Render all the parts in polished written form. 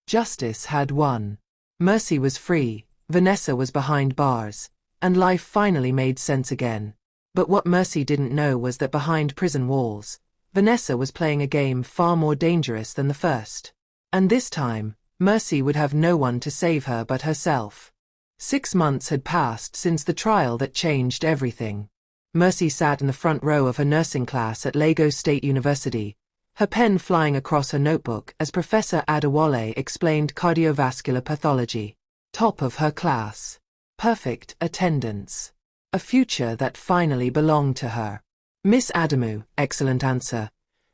Justice had won. Mercy was free, Vanessa was behind bars, and life finally made sense again. But what Mercy didn't know was that behind prison walls, Vanessa was playing a game far more dangerous than the first. And this time, Mercy would have no one to save her but herself. 6 months had passed since the trial that changed everything. Mercy sat in the front row of her nursing class at Lagos State University, her pen flying across her notebook as Professor Adewale explained cardiovascular pathology. Top of her class. Perfect attendance. A future that finally belonged to her. Miss Adamu, excellent answer.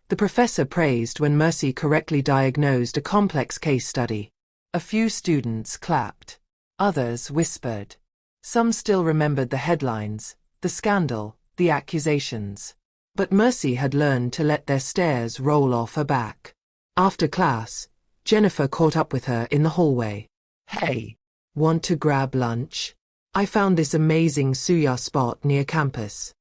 The professor praised when Mercy correctly diagnosed a complex case study. A few students clapped. Others whispered. Some still remembered the headlines, the scandal, the accusations. But Mercy had learned to let their stares roll off her back. After class, Jennifer caught up with her in the hallway. Hey, want to grab lunch? I found this amazing suya spot near campus.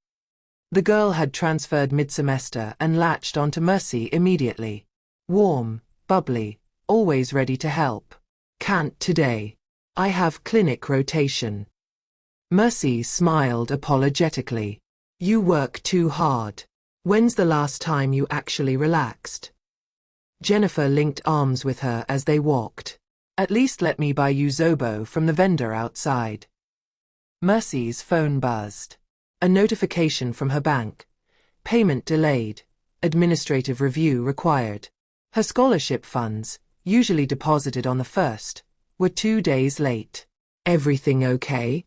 The girl had transferred mid-semester and latched onto Mercy immediately. Warm, bubbly, always ready to help. Can't today. I have clinic rotation. Mercy smiled apologetically. You work too hard. When's the last time you actually relaxed? Jennifer linked arms with her as they walked. At least let me buy you Zobo from the vendor outside. Mercy's phone buzzed. A notification from her bank. Payment delayed. Administrative review required. Her scholarship funds, usually deposited on the 1st, were 2 days late. Everything okay?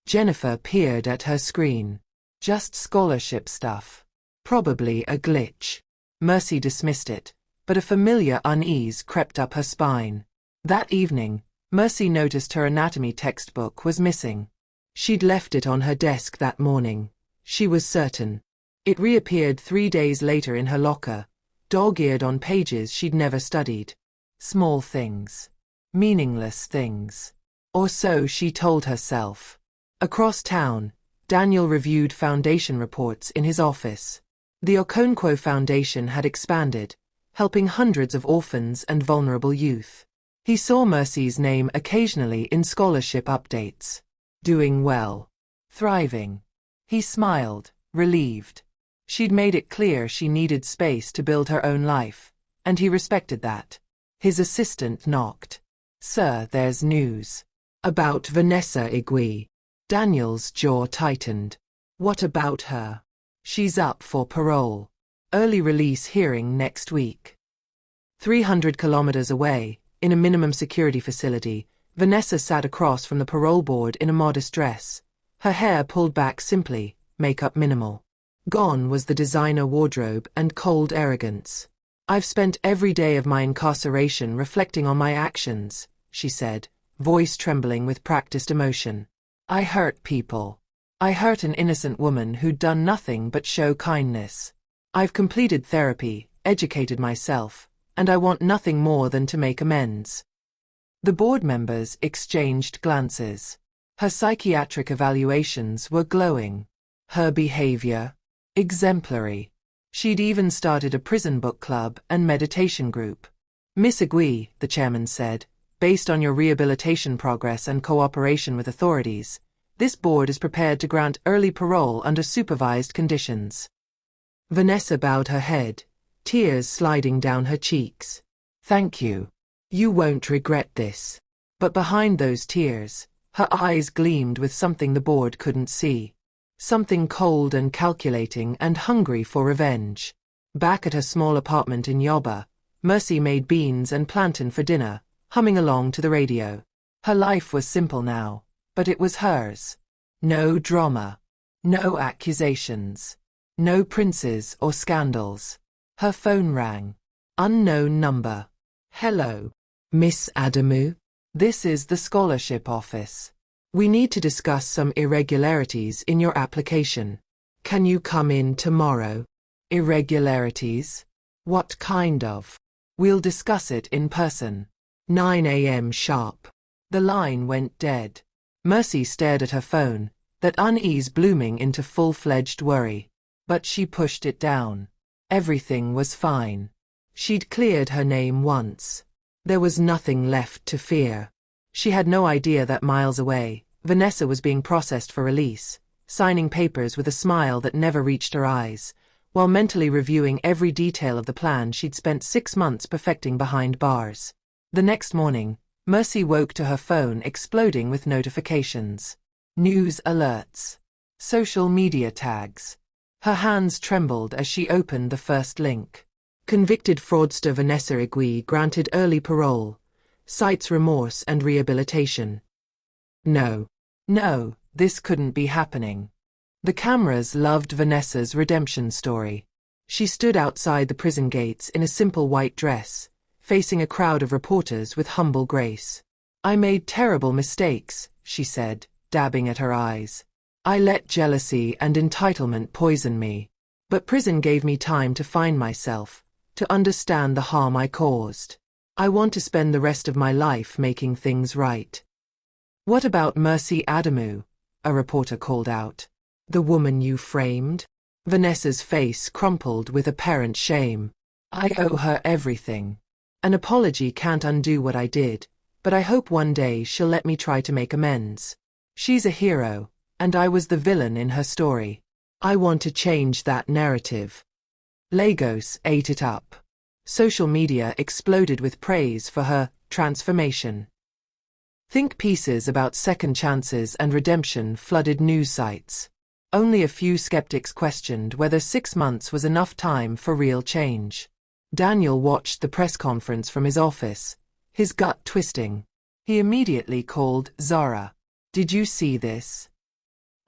Jennifer peered at her screen. Just scholarship stuff. Probably a glitch. Mercy dismissed it, but a familiar unease crept up her spine. That evening, Mercy noticed her anatomy textbook was missing. She'd left it on her desk that morning. She was certain. It reappeared 3 days later in her locker, dog-eared on pages she'd never studied. Small things. Meaningless things. Or so she told herself. Across town, Daniel reviewed foundation reports in his office. The Okonkwo Foundation had expanded, helping hundreds of orphans and vulnerable youth. He saw Mercy's name occasionally in scholarship updates. Doing well. Thriving. He smiled, relieved. She'd made it clear she needed space to build her own life, and he respected that. His assistant knocked. Sir, there's news. About Vanessa Igwe. Daniel's jaw tightened. What about her? She's up for parole. Early release hearing next week. 300 kilometers away, in a minimum security facility, Vanessa sat across from the parole board in a modest dress. Her hair pulled back simply, makeup minimal. Gone was the designer wardrobe and cold arrogance. I've spent every day of my incarceration reflecting on my actions, she said, voice trembling with practiced emotion. I hurt people. I hurt an innocent woman who'd done nothing but show kindness. I've completed therapy, educated myself, and I want nothing more than to make amends. The board members exchanged glances. Her psychiatric evaluations were glowing. Her behavior? Exemplary. She'd even started a prison book club and meditation group. Miss Igwe, the chairman said, based on your rehabilitation progress and cooperation with authorities, this board is prepared to grant early parole under supervised conditions. Vanessa bowed her head, tears sliding down her cheeks. Thank you. You won't regret this. But behind those tears, her eyes gleamed with something the board couldn't see. Something cold and calculating and hungry for revenge. Back at her small apartment in Yoba, Mercy made beans and plantain for dinner, humming along to the radio. Her life was simple now, but it was hers. No drama. No accusations. No princes or scandals. Her phone rang. Unknown number. Hello. Miss Adamu? This is the scholarship office. We need to discuss some irregularities in your application. Can you come in tomorrow? Irregularities? What kind of? We'll discuss it in person. 9 a.m. sharp. The line went dead. Mercy stared at her phone, that unease blooming into full-fledged worry. But she pushed it down. Everything was fine. She'd cleared her name once. There was nothing left to fear. She had no idea that miles away, Vanessa was being processed for release, signing papers with a smile that never reached her eyes, while mentally reviewing every detail of the plan she'd spent 6 months perfecting behind bars. The next morning, Mercy woke to her phone exploding with notifications. News alerts. Social media tags. Her hands trembled as she opened the first link. Convicted fraudster Vanessa Igui granted early parole, cites remorse and rehabilitation. No, this couldn't be happening. The cameras loved Vanessa's redemption story. She stood outside the prison gates in a simple white dress, facing a crowd of reporters with humble grace. "I made terrible mistakes," she said, dabbing at her eyes. "I let jealousy and entitlement poison me. But prison gave me time to find myself, to understand the harm I caused. I want to spend the rest of my life making things right." "What about Mercy Adamu?" a reporter called out. "The woman you framed?" Vanessa's face crumpled with apparent shame. "I owe her everything. An apology can't undo what I did, but I hope one day she'll let me try to make amends. She's a hero, and I was the villain in her story. I want to change that narrative." Lagos ate it up. Social media exploded with praise for her transformation. Think pieces about second chances and redemption flooded news sites. Only a few skeptics questioned whether 6 months was enough time for real change. Daniel watched the press conference from his office, his gut twisting. He immediately called Zara. "Did you see this?"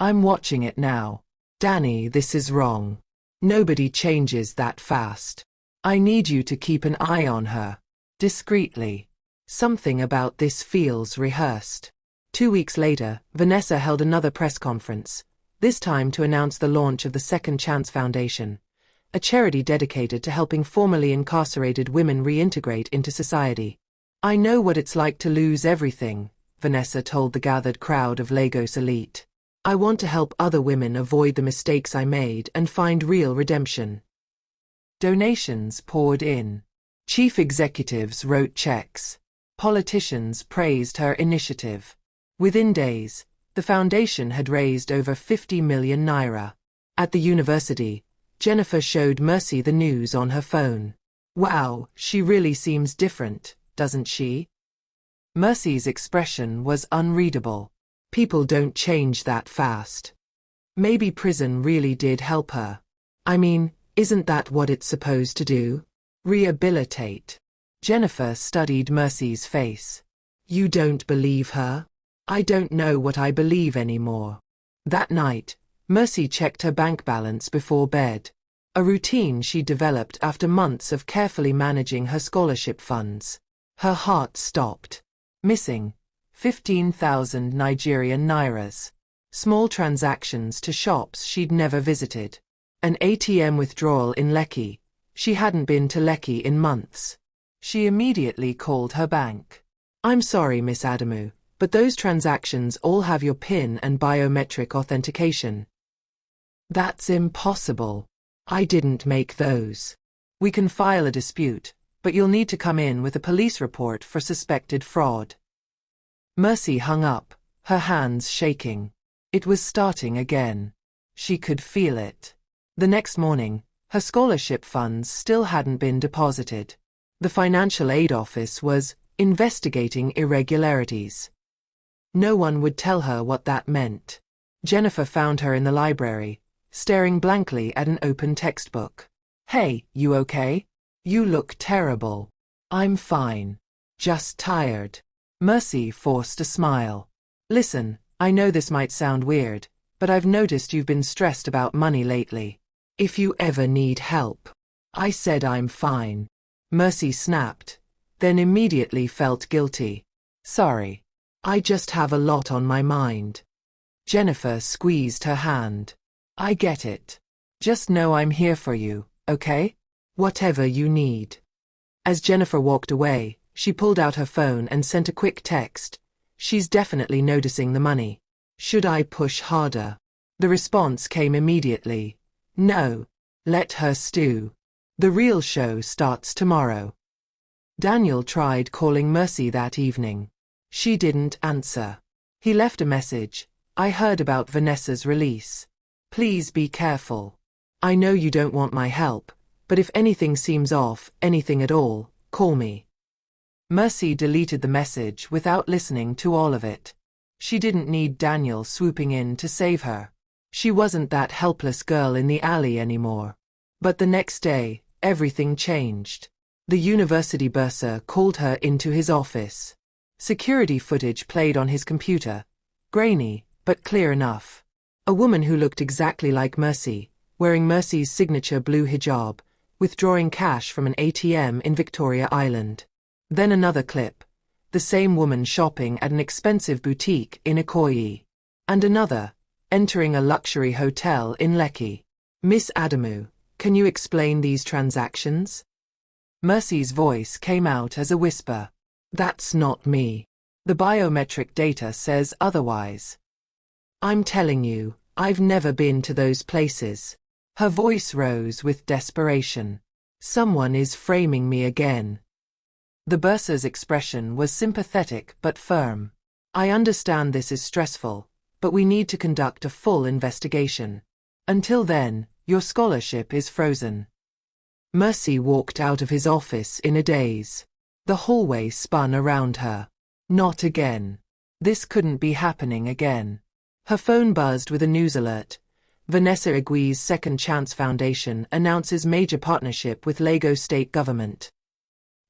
"I'm watching it now. Danny, this is wrong. Nobody changes that fast. I need you to keep an eye on her. Discreetly. Something about this feels rehearsed." 2 weeks later, Vanessa held another press conference, this time to announce the launch of the Second Chance Foundation, a charity dedicated to helping formerly incarcerated women reintegrate into society. "I know what it's like to lose everything," Vanessa told the gathered crowd of Lagos elite. "I want to help other women avoid the mistakes I made and find real redemption." Donations poured in. Chief executives wrote checks. Politicians praised her initiative. Within days, the foundation had raised over 50 million naira. At the university, Jennifer showed Mercy the news on her phone. "Wow, she really seems different, doesn't she?" Mercy's expression was unreadable. People don't change that fast. Maybe prison really did help her. I mean, isn't that what it's supposed to do? Rehabilitate. Jennifer studied Mercy's face. "You don't believe her?" "I don't know what I believe anymore." That night, Mercy checked her bank balance before bed, a routine she developed after months of carefully managing her scholarship funds. Her heart stopped. Missing 15,000 Nigerian nairas. Small transactions to shops she'd never visited. An ATM withdrawal in Lekki. She hadn't been to Lekki in months. She immediately called her bank. "I'm sorry, Miss Adamu, but those transactions all have your PIN and biometric authentication." "That's impossible. I didn't make those." "We can file a dispute, but you'll need to come in with a police report for suspected fraud." Mercy hung up, her hands shaking. It was starting again. She could feel it. The next morning, her scholarship funds still hadn't been deposited. The financial aid office was investigating irregularities. No one would tell her what that meant. Jennifer found her in the library, staring blankly at an open textbook. "Hey, you okay? You look terrible." "I'm fine. Just tired." Mercy forced a smile. "Listen, I know this might sound weird, but I've noticed you've been stressed about money lately. If you ever need help." "I said I'm fine." Mercy snapped, then immediately felt guilty. "Sorry. I just have a lot on my mind." Jennifer squeezed her hand. "I get it. Just know I'm here for you, okay? Whatever you need." As Jennifer walked away, she pulled out her phone and sent a quick text. "She's definitely noticing the money. Should I push harder?" The response came immediately. "No. Let her stew. The real show starts tomorrow." Daniel tried calling Mercy that evening. She didn't answer. He left a message. I heard about Vanessa's release. Please be careful. I know you don't want my help, but if anything seems off, anything at all, call me. Mercy deleted the message without listening to all of it. She didn't need Daniel swooping in to save her. She wasn't that helpless girl in the alley anymore. But the next day, everything changed. The university bursar called her into his office. Security footage played on his computer. Grainy, but clear enough. A woman who looked exactly like Mercy, wearing Mercy's signature blue hijab, withdrawing cash from an ATM in Victoria Island. Then another clip. The same woman shopping at an expensive boutique in Ikoyi. And another, entering a luxury hotel in Lekki. Miss Adamu, can you explain these transactions? Mercy's voice came out as a whisper. That's not me. The biometric data says otherwise. I'm telling you, I've never been to those places. Her voice rose with desperation. Someone is framing me again. The bursar's expression was sympathetic but firm. I understand this is stressful, but we need to conduct a full investigation. Until then, your scholarship is frozen. Mercy walked out of his office in a daze. The hallway spun around her. Not again. This couldn't be happening again. Her phone buzzed with a news alert. Vanessa Igui's Second Chance Foundation announces major partnership with Lagos State Government.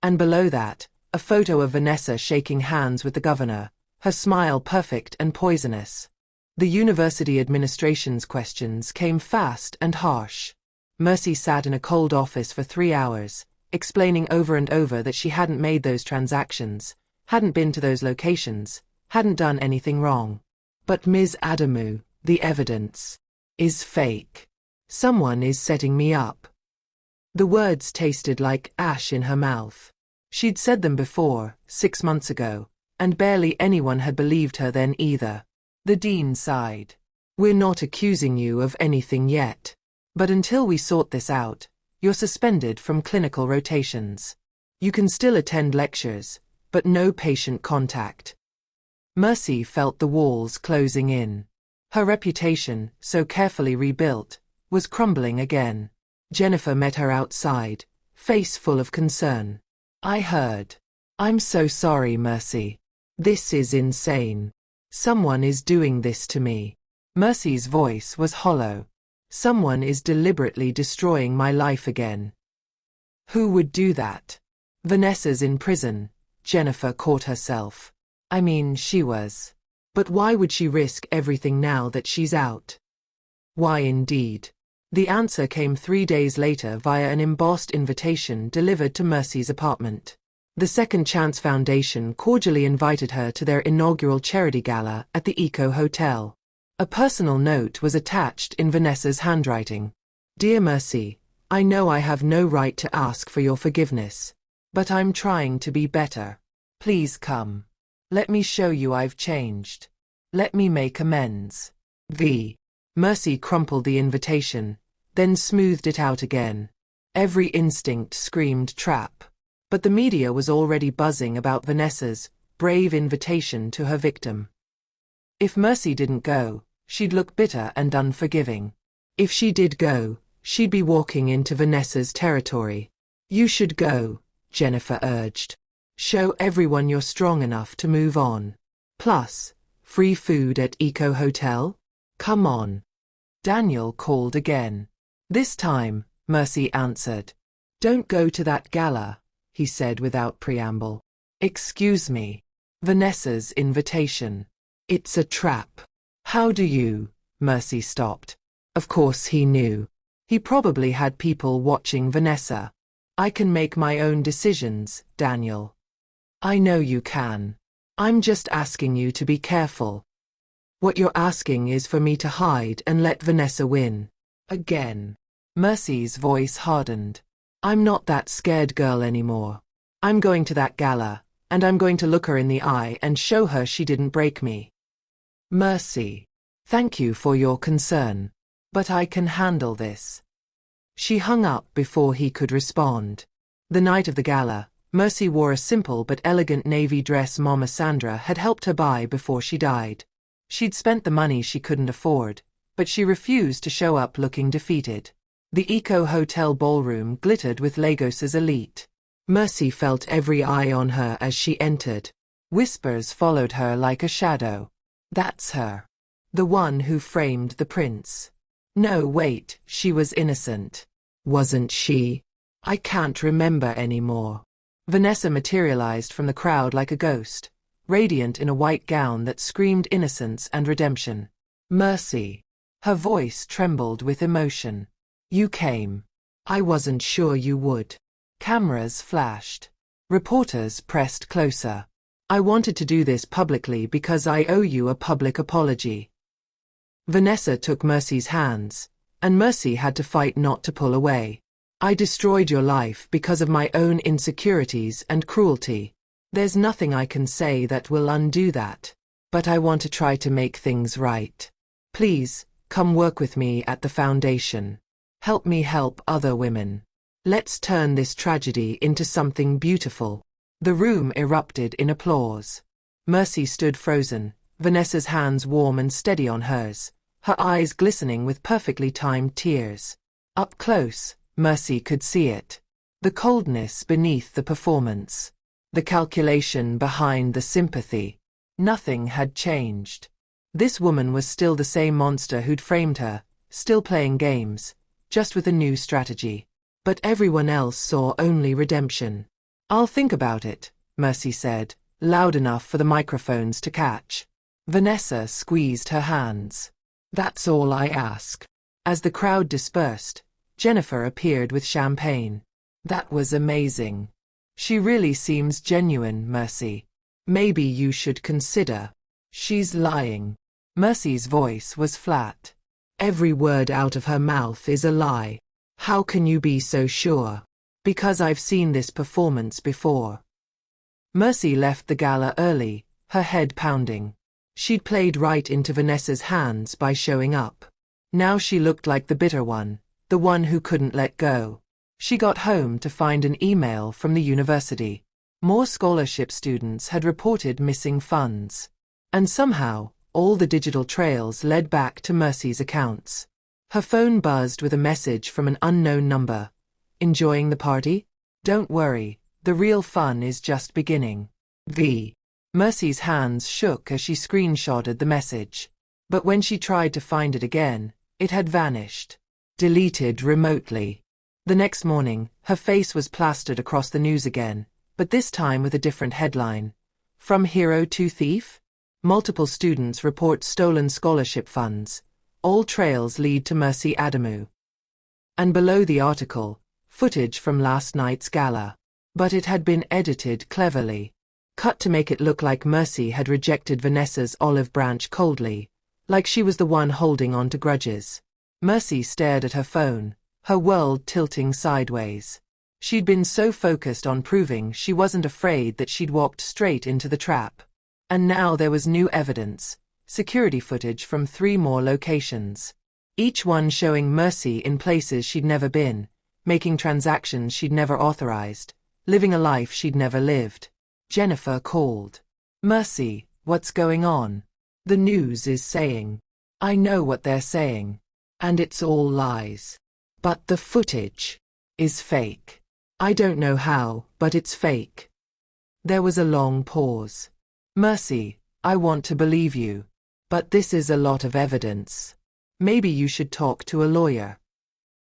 And below that, a photo of Vanessa shaking hands with the governor, her smile perfect and poisonous. The university administration's questions came fast and harsh. Mercy sat in a cold office for 3 hours, explaining over and over that she hadn't made those transactions, hadn't been to those locations, hadn't done anything wrong. But Ms. Adamu, the evidence is fake. Someone is setting me up. The words tasted like ash in her mouth. She'd said them before, 6 months ago, and barely anyone had believed her then either. The dean sighed. We're not accusing you of anything yet. But until we sort this out, you're suspended from clinical rotations. You can still attend lectures, but no patient contact. Mercy felt the walls closing in. Her reputation, so carefully rebuilt, was crumbling again. Jennifer met her outside, face full of concern. I heard. I'm so sorry, Mercy. This is insane. Someone is doing this to me. Mercy's voice was hollow. Someone is deliberately destroying my life again. Who would do that? Vanessa's in prison, Jennifer caught herself. I mean, she was. But why would she risk everything now that she's out? Why indeed? The answer came 3 days later via an embossed invitation delivered to Mercy's apartment. The Second Chance Foundation cordially invited her to their inaugural charity gala at the Eco Hotel. A personal note was attached in Vanessa's handwriting. Dear Mercy, I know I have no right to ask for your forgiveness, but I'm trying to be better. Please come. Let me show you I've changed. Let me make amends. V. Mercy crumpled the invitation, then smoothed it out again. Every instinct screamed trap. But the media was already buzzing about Vanessa's brave invitation to her victim. If Mercy didn't go, she'd look bitter and unforgiving. If she did go, she'd be walking into Vanessa's territory. You should go, Jennifer urged. Show everyone you're strong enough to move on. Plus, free food at Eco Hotel? Come on. Daniel called again. This time, Mercy answered. Don't go to that gala, he said without preamble. Excuse me. Vanessa's invitation. It's a trap. How do you? Mercy stopped. Of course he knew. He probably had people watching Vanessa. I can make my own decisions, Daniel. I know you can. I'm just asking you to be careful. What you're asking is for me to hide and let Vanessa win. Again. Mercy's voice hardened. I'm not that scared girl anymore. I'm going to that gala, and I'm going to look her in the eye and show her she didn't break me. Mercy. Thank you for your concern. But I can handle this. She hung up before he could respond. The night of the gala, Mercy wore a simple but elegant navy dress Mama Sandra had helped her buy before she died. She'd spent the money she couldn't afford, but she refused to show up looking defeated. The Eco Hotel ballroom glittered with Lagos's elite. Mercy felt every eye on her as she entered. Whispers followed her like a shadow. That's her. The one who framed the prince. No, wait, she was innocent. Wasn't she? I can't remember anymore. Vanessa materialized from the crowd like a ghost, radiant in a white gown that screamed innocence and redemption. Mercy. Her voice trembled with emotion. You came. I wasn't sure you would. Cameras flashed. Reporters pressed closer. I wanted to do this publicly because I owe you a public apology. Vanessa took Mercy's hands, and Mercy had to fight not to pull away. I destroyed your life because of my own insecurities and cruelty. There's nothing I can say that will undo that. But I want to try to make things right. Please, come work with me at the foundation. Help me help other women. Let's turn this tragedy into something beautiful. The room erupted in applause. Mercy stood frozen, Vanessa's hands warm and steady on hers, her eyes glistening with perfectly timed tears. Up close, Mercy could see it. The coldness beneath the performance. The calculation behind the sympathy. Nothing had changed. This woman was still the same monster who'd framed her, still playing games, just with a new strategy. But everyone else saw only redemption. I'll think about it, Mercy said, loud enough for the microphones to catch. Vanessa squeezed her hands. That's all I ask. As the crowd dispersed, Jennifer appeared with champagne. That was amazing. She really seems genuine, Mercy. Maybe you should consider. She's lying. Mercy's voice was flat. Every word out of her mouth is a lie. How can you be so sure? Because I've seen this performance before. Mercy left the gala early, her head pounding. She'd played right into Vanessa's hands by showing up. Now she looked like the bitter one, the one who couldn't let go. She got home to find an email from the university. More scholarship students had reported missing funds. And somehow, all the digital trails led back to Mercy's accounts. Her phone buzzed with a message from an unknown number. Enjoying the party? Don't worry, the real fun is just beginning. V. Mercy's hands shook as she screenshotted the message. But when she tried to find it again, it had vanished. Deleted remotely. The next morning, her face was plastered across the news again, but this time with a different headline. From hero to thief? Multiple students report stolen scholarship funds. All trails lead to Mercy Adamu. And below the article, footage from last night's gala. But it had been edited cleverly. Cut to make it look like Mercy had rejected Vanessa's olive branch coldly, like she was the one holding on to grudges. Mercy stared at her phone, her world tilting sideways. She'd been so focused on proving she wasn't afraid that she'd walked straight into the trap. And now there was new evidence, security footage from 3 more locations. Each one showing Mercy in places she'd never been, making transactions she'd never authorized, living a life she'd never lived. Jennifer called. Mercy, what's going on? The news is saying. I know what they're saying. And it's all lies. But the footage is fake. I don't know how, but it's fake. There was a long pause. Mercy, I want to believe you. But this is a lot of evidence. Maybe you should talk to a lawyer.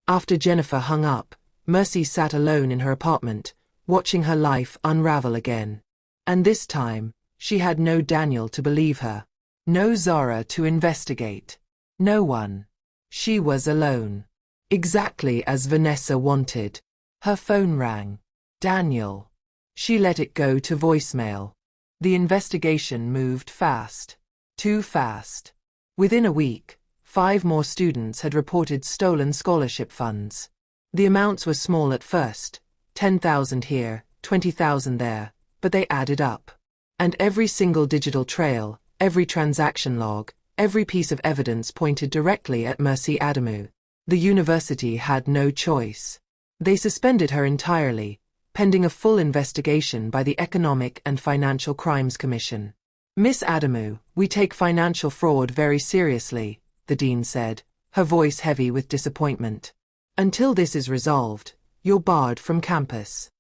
After Jennifer hung up, Mercy sat alone in her apartment, watching her life unravel again. And this time, she had no Daniel to believe her. No Zara to investigate. No one. She was alone. Exactly as Vanessa wanted. Her phone rang. Daniel. She let it go to voicemail. The investigation moved fast. Too fast. Within a week, 5 more students had reported stolen scholarship funds. The amounts were small at first, 10,000 here, 20,000 there, but they added up. And every single digital trail, every transaction log, every piece of evidence pointed directly at Mercy Adamu. The university had no choice. They suspended her entirely, pending a full investigation by the Economic and Financial Crimes Commission. Miss Adamu, we take financial fraud very seriously, the dean said, her voice heavy with disappointment. Until this is resolved, you're barred from campus.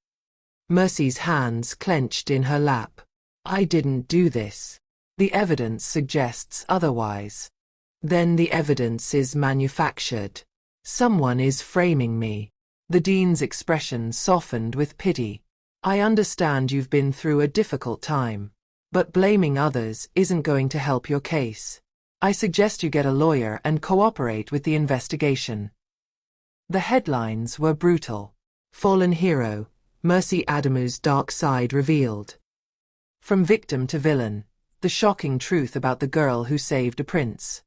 Mercy's hands clenched in her lap. I didn't do this. The evidence suggests otherwise. Then the evidence is manufactured. Someone is framing me. The dean's expression softened with pity. I understand you've been through a difficult time, but blaming others isn't going to help your case. I suggest you get a lawyer and cooperate with the investigation. The headlines were brutal. Fallen hero, Mercy Adamu's dark side revealed. From victim to villain, the shocking truth about the girl who saved a prince.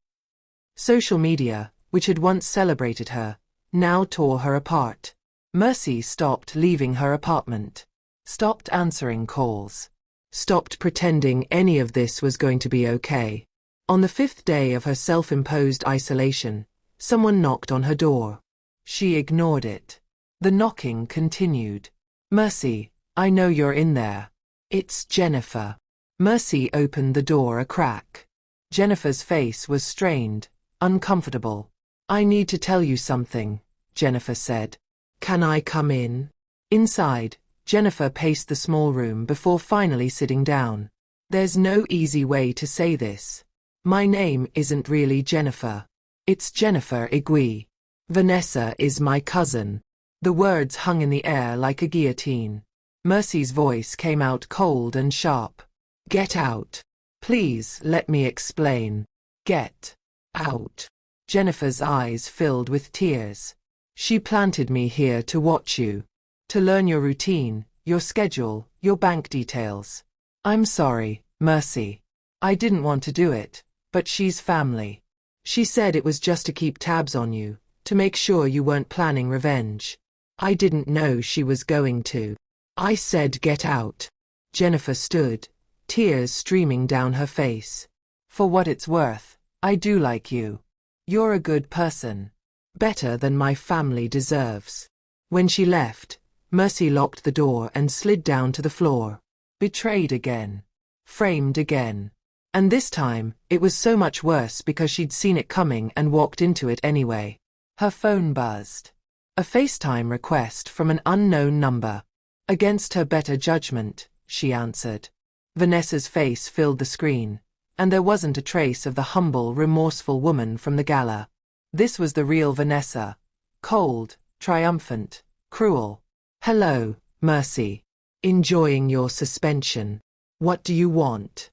Social media, which had once celebrated her, now tore her apart. Mercy stopped leaving her apartment, stopped answering calls, stopped pretending any of this was going to be okay. On the 5th day of her self-imposed isolation, someone knocked on her door. She ignored it. The knocking continued. Mercy, I know you're in there. It's Jennifer. Mercy opened the door a crack. Jennifer's face was strained, uncomfortable. I need to tell you something, Jennifer said. Can I come in? Inside, Jennifer paced the small room before finally sitting down. There's no easy way to say this. My name isn't really Jennifer. It's Jennifer Igwe. Vanessa is my cousin. The words hung in the air like a guillotine. Mercy's voice came out cold and sharp. Get out. Please let me explain. Get out. Jennifer's eyes filled with tears. She planted me here to watch you. To learn your routine, your schedule, your bank details. I'm sorry, Mercy. I didn't want to do it, but she's family. She said it was just to keep tabs on you, to make sure you weren't planning revenge. I didn't know she was going to. I said get out. Jennifer stood, tears streaming down her face. For what it's worth, I do like you. You're a good person. Better than my family deserves. When she left, Mercy locked the door and slid down to the floor. Betrayed again. Framed again. And this time, it was so much worse because she'd seen it coming and walked into it anyway. Her phone buzzed. A FaceTime request from an unknown number. Against her better judgment, she answered. Vanessa's face filled the screen, and there wasn't a trace of the humble, remorseful woman from the gala. This was the real Vanessa. Cold, triumphant, cruel. Hello, Mercy. Enjoying your suspension. What do you want?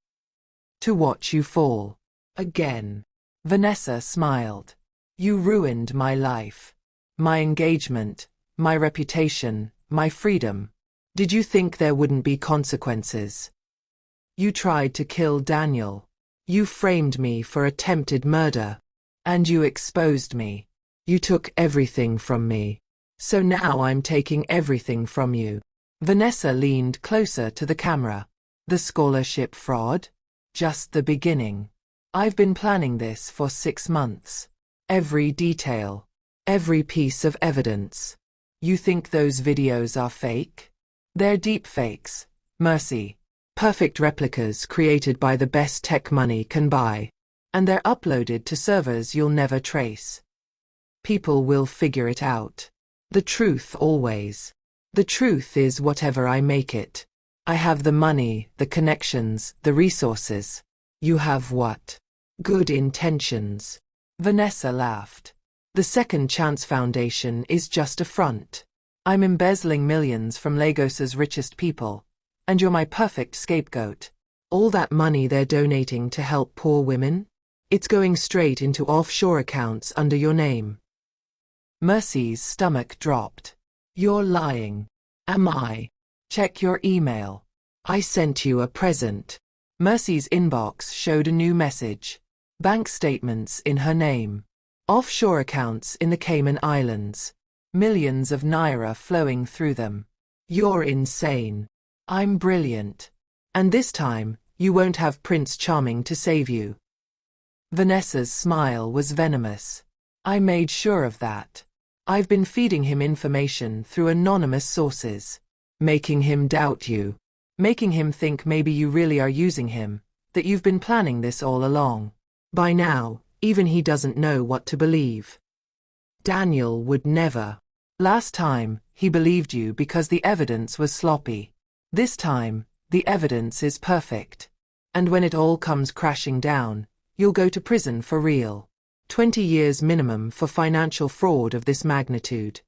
To watch you fall. Again. Vanessa smiled. You ruined my life. My engagement, my reputation, my freedom. Did you think there wouldn't be consequences? You tried to kill Daniel. You framed me for attempted murder. And you exposed me. You took everything from me. So now I'm taking everything from you. Vanessa leaned closer to the camera. The scholarship fraud? Just the beginning. I've been planning this for 6 months. Every detail. Every piece of evidence. You think those videos are fake? They're deep fakes, Mercy. Perfect replicas created by the best tech money can buy. And they're uploaded to servers you'll never trace. People will figure it out. The truth always. The truth is whatever I make it. I have the money, the connections, the resources. You have what? Good intentions. Vanessa laughed. The Second Chance Foundation is just a front. I'm embezzling millions from Lagos's richest people, and you're my perfect scapegoat. All that money they're donating to help poor women? It's going straight into offshore accounts under your name. Mercy's stomach dropped. You're lying. Am I? Check your email. I sent you a present. Mercy's inbox showed a new message. Bank statements in her name. Offshore accounts in the Cayman Islands. Millions of naira flowing through them. You're insane. I'm brilliant. And this time, you won't have Prince Charming to save you. Vanessa's smile was venomous. I made sure of that. I've been feeding him information through anonymous sources. Making him doubt you. Making him think maybe you really are using him, that you've been planning this all along. By now, even he doesn't know what to believe. Daniel would never. Last time, he believed you because the evidence was sloppy. This time, the evidence is perfect. And when it all comes crashing down, you'll go to prison for real. 20 years minimum for financial fraud of this magnitude.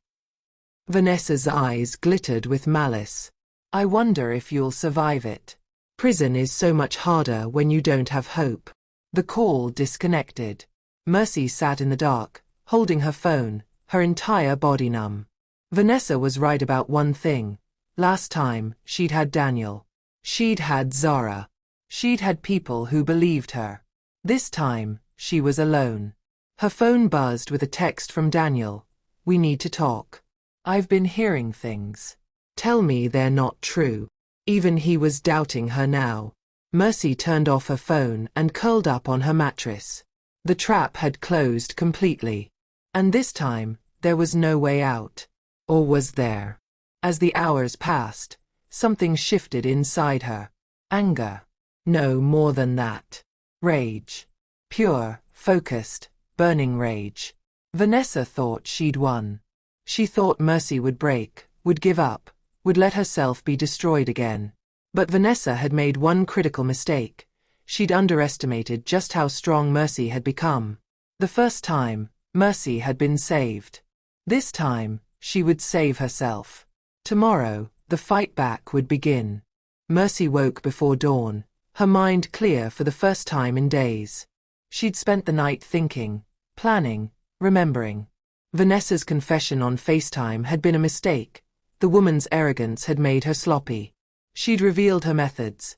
Vanessa's eyes glittered with malice. I wonder if you'll survive it. Prison is so much harder when you don't have hope. The call disconnected. Mercy sat in the dark, holding her phone, her entire body numb. Vanessa was right about one thing. Last time, she'd had Daniel. She'd had Zara. She'd had people who believed her. This time, she was alone. Her phone buzzed with a text from Daniel. We need to talk. I've been hearing things. Tell me they're not true. Even he was doubting her now. Mercy turned off her phone and curled up on her mattress. The trap had closed completely. And this time, there was no way out. Or was there? As the hours passed, something shifted inside her. Anger. No more than that. Rage. Pure, focused, burning rage. Vanessa thought she'd won. She thought Mercy would break, would give up, would let herself be destroyed again. But Vanessa had made one critical mistake. She'd underestimated just how strong Mercy had become. The first time, Mercy had been saved. This time, she would save herself. Tomorrow, the fight back would begin. Mercy woke before dawn, her mind clear for the first time in days. She'd spent the night thinking, planning, remembering. Vanessa's confession on FaceTime had been a mistake. The woman's arrogance had made her sloppy. She'd revealed her methods.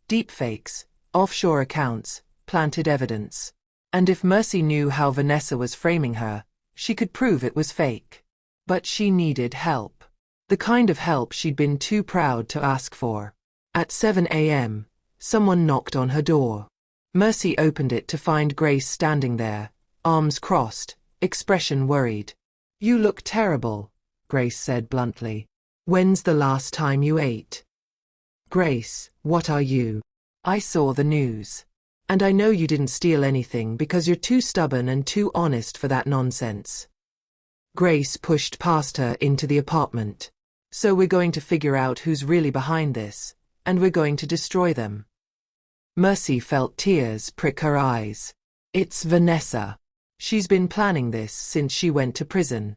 Deepfakes, offshore accounts, planted evidence. And if Mercy knew how Vanessa was framing her, she could prove it was fake. But she needed help. The kind of help she'd been too proud to ask for. At 7 a.m., someone knocked on her door. Mercy opened it to find Grace standing there, arms crossed, expression worried. You look terrible, Grace said bluntly. When's the last time you ate? Grace, what are you? I saw the news. And I know you didn't steal anything because you're too stubborn and too honest for that nonsense. Grace pushed past her into the apartment. So we're going to figure out who's really behind this, and we're going to destroy them. Mercy felt tears prick her eyes. It's Vanessa. She's been planning this since she went to prison.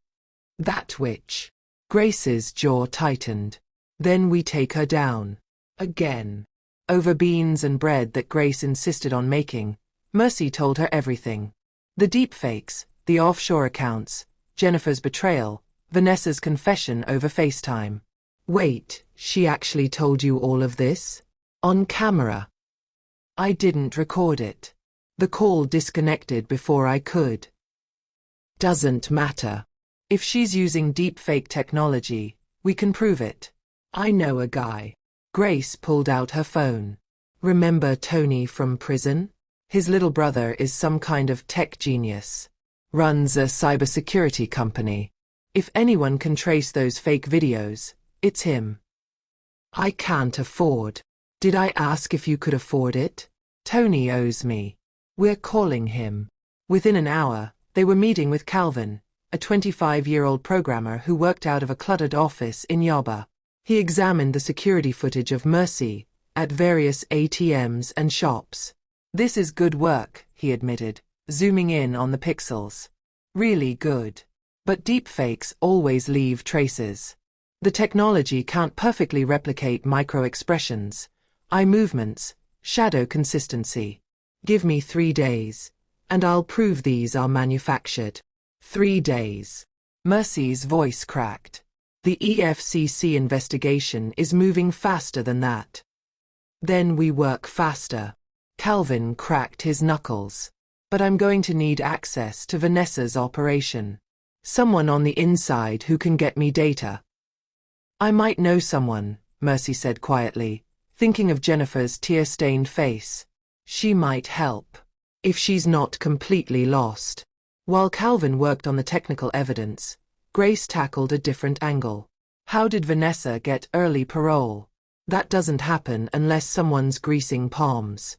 That witch. Grace's jaw tightened. Then we take her down. Again. Over beans and bread that Grace insisted on making, Mercy told her everything. The deepfakes, the offshore accounts, Jennifer's betrayal, Vanessa's confession over FaceTime. Wait, she actually told you all of this? On camera? I didn't record it. The call disconnected before I could. Doesn't matter. If she's using deepfake technology, we can prove it. I know a guy. Grace pulled out her phone. Remember Tony from prison? His little brother is some kind of tech genius. Runs a cybersecurity company. If anyone can trace those fake videos, it's him. I can't afford. Did I ask if you could afford it? Tony owes me. We're calling him. Within an hour, they were meeting with Calvin, a 25-year-old programmer who worked out of a cluttered office in Yoba. He examined the security footage of Mercy at various ATMs and shops. This is good work, he admitted, zooming in on the pixels. Really good. But deepfakes always leave traces. The technology can't perfectly replicate micro-expressions, eye movements, shadow consistency. Give me 3 days, and I'll prove these are manufactured. 3 days. Mercy's voice cracked. The EFCC investigation is moving faster than that. Then we work faster. Calvin cracked his knuckles. But I'm going to need access to Vanessa's operation. Someone on the inside who can get me data. I might know someone, Mercy said quietly, thinking of Jennifer's tear-stained face. She might help. If she's not completely lost. While Calvin worked on the technical evidence, Grace tackled a different angle. How did Vanessa get early parole? That doesn't happen unless someone's greasing palms.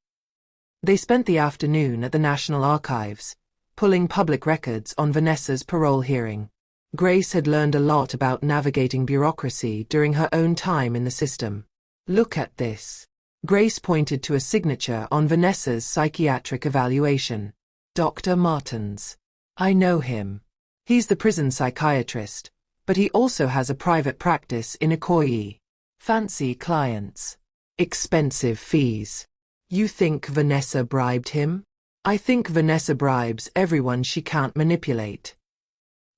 They spent the afternoon at the National Archives, pulling public records on Vanessa's parole hearing. Grace had learned a lot about navigating bureaucracy during her own time in the system. Look at this. Grace pointed to a signature on Vanessa's psychiatric evaluation. Dr. Martins. I know him. He's the prison psychiatrist, but he also has a private practice in Ikoyi. Fancy clients. Expensive fees. You think Vanessa bribed him? I think Vanessa bribes everyone she can't manipulate.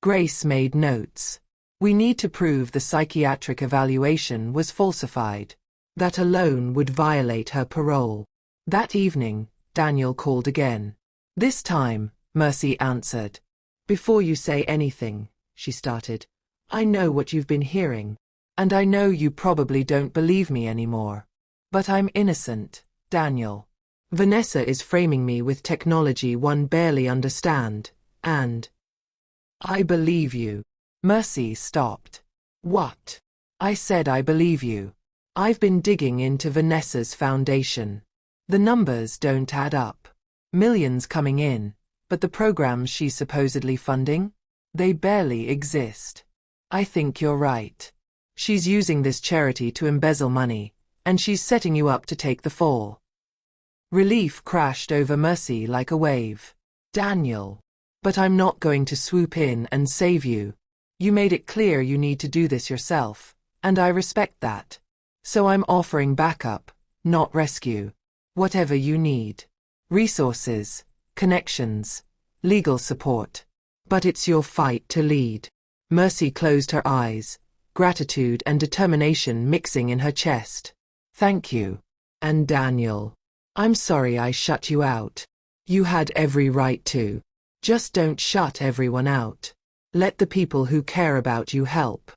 Grace made notes. We need to prove the psychiatric evaluation was falsified. That alone would violate her parole. That evening, Daniel called again. This time, Mercy answered. Before you say anything, she started, I know what you've been hearing. And I know you probably don't believe me anymore. But I'm innocent, Daniel. Vanessa is framing me with technology one barely understands, and I believe you. Mercy stopped. What? I said I believe you. I've been digging into Vanessa's foundation. The numbers don't add up. Millions coming in, but the programs she's supposedly funding? They barely exist. I think you're right. She's using this charity to embezzle money, and she's setting you up to take the fall. Relief crashed over Mercy like a wave. Daniel. But I'm not going to swoop in and save you. You made it clear you need to do this yourself, and I respect that. So I'm offering backup, not rescue. Whatever you need. Resources, connections, legal support. But it's your fight to lead. Mercy closed her eyes, gratitude and determination mixing in her chest. Thank you. And Daniel. I'm sorry I shut you out. You had every right to. Just don't shut everyone out. Let the people who care about you help.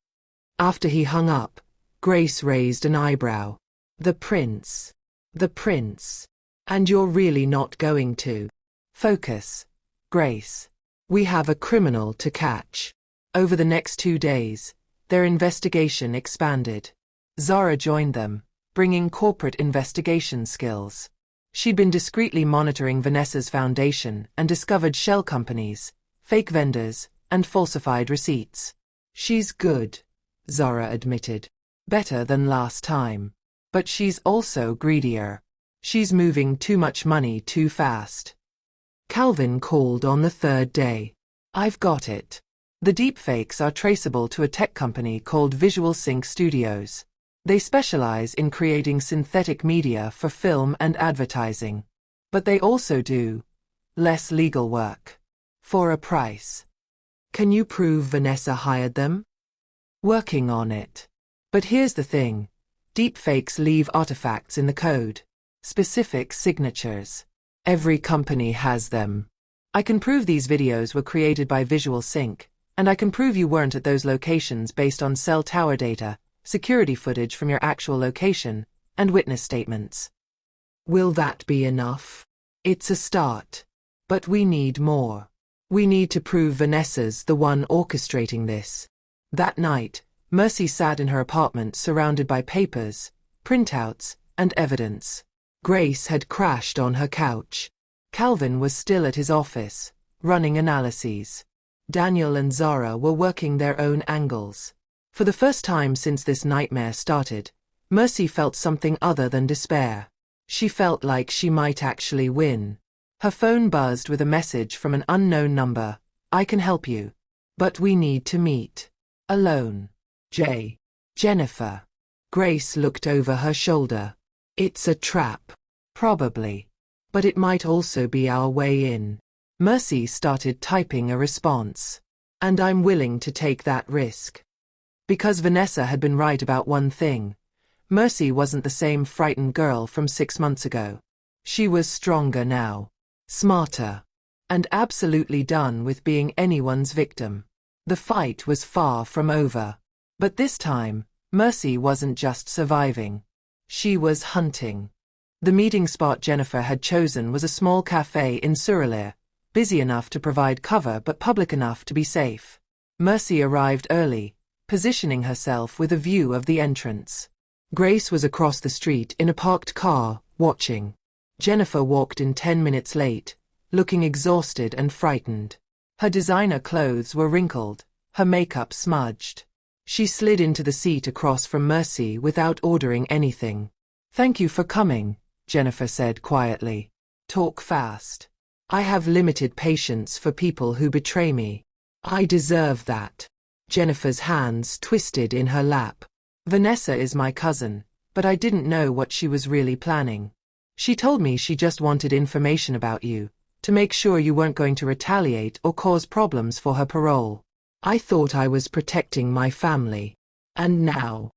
After he hung up, Grace raised an eyebrow. The prince. The prince. And you're really not going to. Focus, Grace. We have a criminal to catch. Over the next 2 days, their investigation expanded. Zara joined them, bringing corporate investigation skills. She'd been discreetly monitoring Vanessa's foundation and discovered shell companies, fake vendors, and falsified receipts. She's good, Zara admitted. Better than last time. But she's also greedier. She's moving too much money too fast. Calvin called on the 3rd day. I've got it. The deepfakes are traceable to a tech company called Visual Sync Studios. They specialize in creating synthetic media for film and advertising. But they also do less legal work. For a price. Can you prove Vanessa hired them? Working on it. But here's the thing. Deepfakes leave artifacts in the code. Specific signatures. Every company has them. I can prove these videos were created by Visual Sync, and I can prove you weren't at those locations based on cell tower data, security footage from your actual location, and witness statements. Will that be enough? It's a start. But we need more. We need to prove Vanessa's the one orchestrating this. That night, Mercy sat in her apartment surrounded by papers, printouts, and evidence. Grace had crashed on her couch. Calvin was still at his office, running analyses. Daniel and Zara were working their own angles. For the first time since this nightmare started, Mercy felt something other than despair. She felt like she might actually win. Her phone buzzed with a message from an unknown number. I can help you. But we need to meet. Alone. J. Jennifer. Grace looked over her shoulder. It's a trap. Probably. But it might also be our way in. Mercy started typing a response. And I'm willing to take that risk. Because Vanessa had been right about one thing. Mercy wasn't the same frightened girl from 6 months ago. She was stronger now. Smarter. And absolutely done with being anyone's victim. The fight was far from over. But this time, Mercy wasn't just surviving. She was hunting. The meeting spot Jennifer had chosen was a small cafe in Surulere, busy enough to provide cover but public enough to be safe. Mercy arrived early, positioning herself with a view of the entrance. Grace was across the street in a parked car, watching. Jennifer walked in 10 minutes late, looking exhausted and frightened. Her designer clothes were wrinkled, her makeup smudged. She slid into the seat across from Mercy without ordering anything. "Thank you for coming," Jennifer said quietly. "Talk fast. I have limited patience for people who betray me. I deserve that." Jennifer's hands twisted in her lap. "Vanessa is my cousin, but I didn't know what she was really planning. She told me she just wanted information about you, to make sure you weren't going to retaliate or cause problems for her parole. I thought I was protecting my family. And now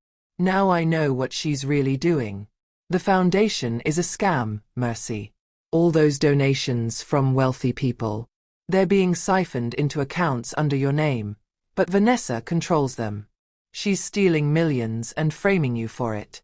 I know what she's really doing. The foundation is a scam, Mercy. All those donations from wealthy people, they're being siphoned into accounts under your name, but Vanessa controls them. She's stealing millions and framing you for it."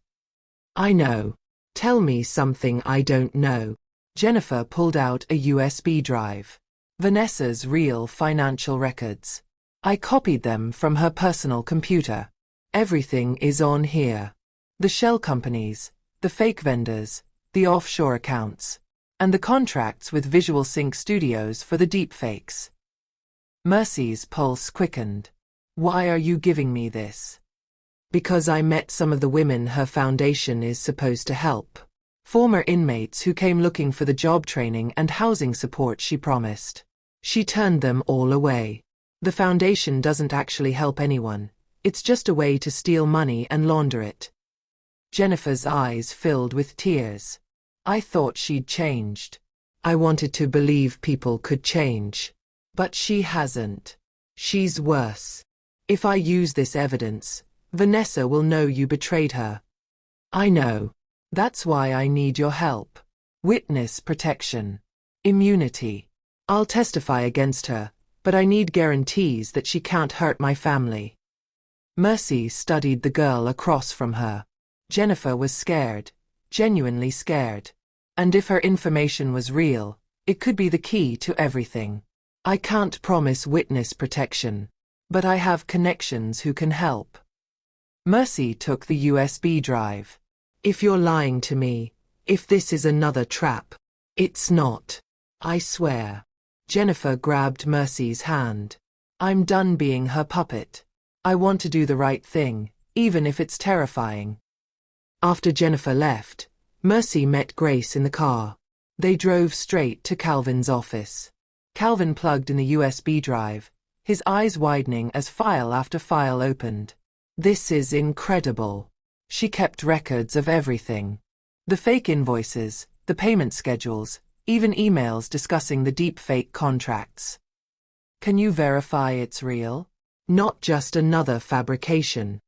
"I know. Tell me something I don't know." Jennifer pulled out a USB drive. "Vanessa's real financial records. I copied them from her personal computer. Everything is on here. The shell companies, the fake vendors, the offshore accounts, and the contracts with Visual Sync Studios for the deepfakes." Mercy's pulse quickened. "Why are you giving me this?" "Because I met some of the women her foundation is supposed to help. Former inmates who came looking for the job training and housing support she promised. She turned them all away. The foundation doesn't actually help anyone. It's just a way to steal money and launder it." Jennifer's eyes filled with tears. "I thought she'd changed. I wanted to believe people could change. But she hasn't. She's worse. If I use this evidence, Vanessa will know you betrayed her." "I know. That's why I need your help. Witness protection. Immunity. I'll testify against her, but I need guarantees that she can't hurt my family." Mercy studied the girl across from her. Jennifer was scared, genuinely scared. And if her information was real, it could be the key to everything. "I can't promise witness protection, but I have connections who can help." Mercy took the USB drive. "If you're lying to me, if this is another trap." "It's not. I swear." Jennifer grabbed Mercy's hand. "I'm done being her puppet. I want to do the right thing, even if it's terrifying." After Jennifer left, Mercy met Grace in the car. They drove straight to Calvin's office. Calvin plugged in the USB drive, his eyes widening as file after file opened. "This is incredible." She kept records of everything. The fake invoices, the payment schedules, even emails discussing the deepfake contracts. "Can you verify it's real? Not just another fabrication."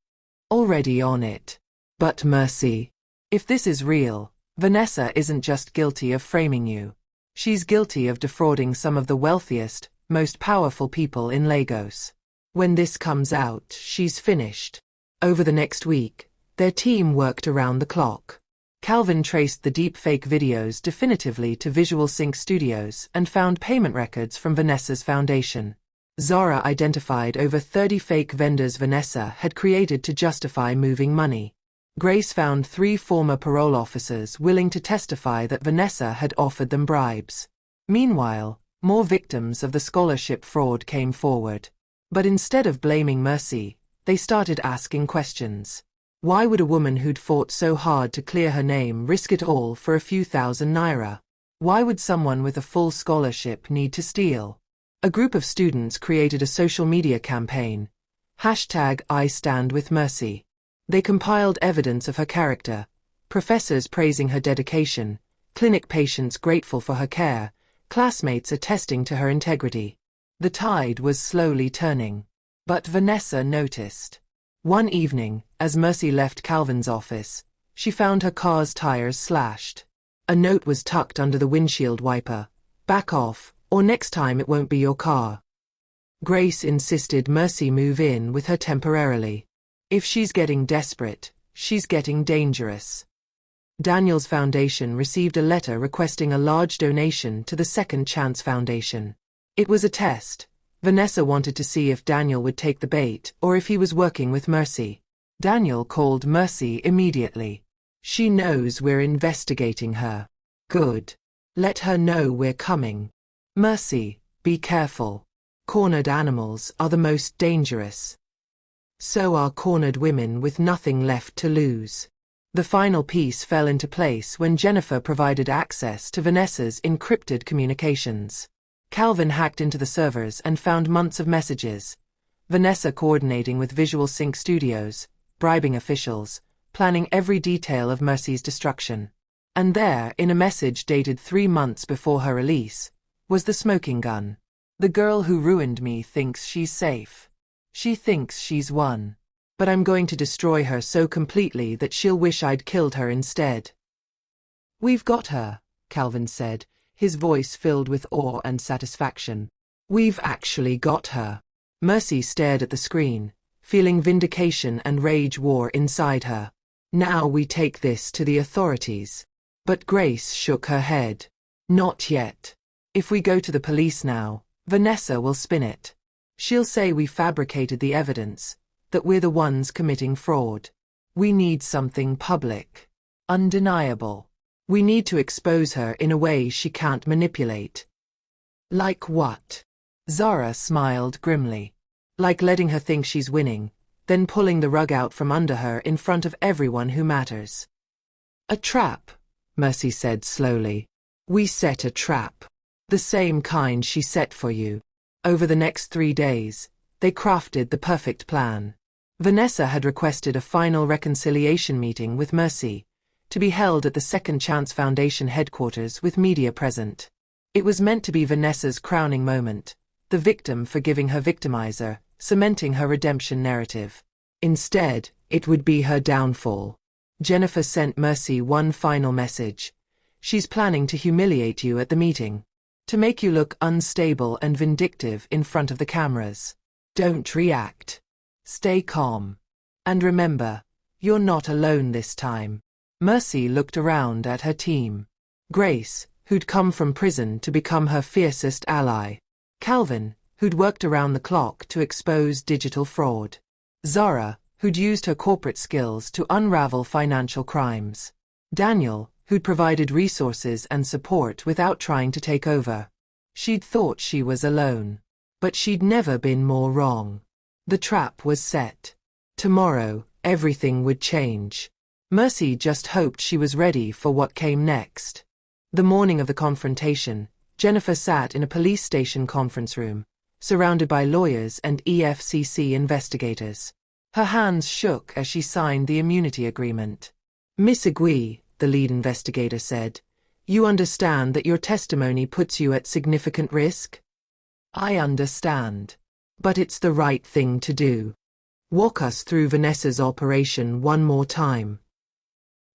"Already on it." "But Mercy, if this is real, Vanessa isn't just guilty of framing you. She's guilty of defrauding some of the wealthiest, most powerful people in Lagos. When this comes out, she's finished." Over the next week, their team worked around the clock. Calvin traced the deepfake videos definitively to Visual Sync Studios and found payment records from Vanessa's foundation. Zara identified over 30 fake vendors Vanessa had created to justify moving money. Grace found 3 former parole officers willing to testify that Vanessa had offered them bribes. Meanwhile, more victims of the scholarship fraud came forward. But instead of blaming Mercy, they started asking questions. Why would a woman who'd fought so hard to clear her name risk it all for a few thousand naira? Why would someone with a full scholarship need to steal? A group of students created a social media campaign, #IStandWithMercy. They compiled evidence of her character, professors praising her dedication, clinic patients grateful for her care, classmates attesting to her integrity. The tide was slowly turning. But Vanessa noticed. One evening, as Mercy left Calvin's office, she found her car's tires slashed. A note was tucked under the windshield wiper. "Back off, or next time it won't be your car." Grace insisted Mercy move in with her temporarily. If she's getting desperate, she's getting dangerous. Daniel's foundation received a letter requesting a large donation to the Second Chance Foundation. It was a test. Vanessa wanted to see if Daniel would take the bait or if he was working with Mercy. Daniel called Mercy immediately. She knows we're investigating her. Good. Let her know we're coming. Mercy, be careful. Cornered animals are the most dangerous. So are cornered women with nothing left to lose. The final piece fell into place when Jennifer provided access to Vanessa's encrypted communications. Calvin hacked into the servers and found months of messages. Vanessa coordinating with Visual Sync Studios, bribing officials, planning every detail of Mercy's destruction. And there, in a message dated 3 months before her release, was the smoking gun. The girl who ruined me thinks she's safe. She thinks she's won. But I'm going to destroy her so completely that she'll wish I'd killed her instead. We've got her, Calvin said, his voice filled with awe and satisfaction. We've actually got her. Mercy stared at the screen, feeling vindication and rage war inside her. Now we take this to the authorities. But Grace shook her head. Not yet. If we go to the police now, Vanessa will spin it. She'll say we fabricated the evidence, that we're the ones committing fraud. We need something public. Undeniable. We need to expose her in a way she can't manipulate. Like what? Zara smiled grimly. Like letting her think she's winning, then pulling the rug out from under her in front of everyone who matters. A trap, Mercy said slowly. We set a trap. The same kind she set for you. Over the next 3 days, they crafted the perfect plan. Vanessa had requested a final reconciliation meeting with Mercy, to be held at the Second Chance Foundation headquarters with media present. It was meant to be Vanessa's crowning moment, the victim forgiving her victimizer, cementing her redemption narrative. Instead, it would be her downfall. Jennifer sent Mercy one final message. She's planning to humiliate you at the meeting. To make you look unstable and vindictive in front of the cameras. Don't react. Stay calm. And remember, you're not alone this time. Mercy looked around at her team. Grace, who'd come from prison to become her fiercest ally. Calvin, who'd worked around the clock to expose digital fraud. Zara, who'd used her corporate skills to unravel financial crimes. Daniel, who'd provided resources and support without trying to take over. She'd thought she was alone. But she'd never been more wrong. The trap was set. Tomorrow, everything would change. Mercy just hoped she was ready for what came next. The morning of the confrontation, Jennifer sat in a police station conference room, surrounded by lawyers and EFCC investigators. Her hands shook as she signed the immunity agreement. Miss Agui, the lead investigator said, you understand that your testimony puts you at significant risk? I understand. But it's the right thing to do. Walk us through Vanessa's operation one more time.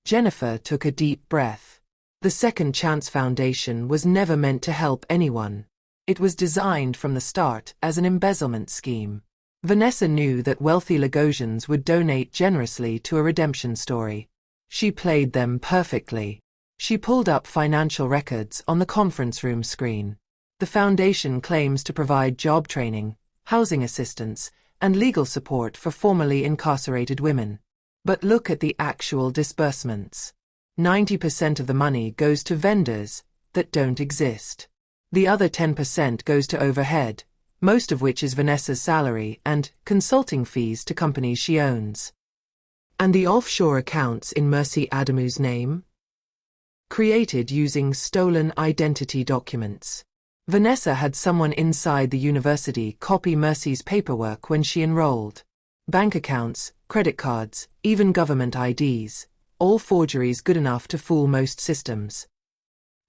Jennifer took a deep breath. The Second Chance Foundation was never meant to help anyone. It was designed from the start as an embezzlement scheme. Vanessa knew that wealthy Lagosians would donate generously to a redemption story. She played them perfectly. She pulled up financial records on the conference room screen. The foundation claims to provide job training, housing assistance, and legal support for formerly incarcerated women. But look at the actual disbursements. 90% of the money goes to vendors that don't exist. The other 10% goes to overhead, most of which is Vanessa's salary and consulting fees to companies she owns. And the offshore accounts in Mercy Adamu's name? Created using stolen identity documents. Vanessa had someone inside the university copy Mercy's paperwork when she enrolled. Bank accounts, credit cards, even government IDs, all forgeries good enough to fool most systems.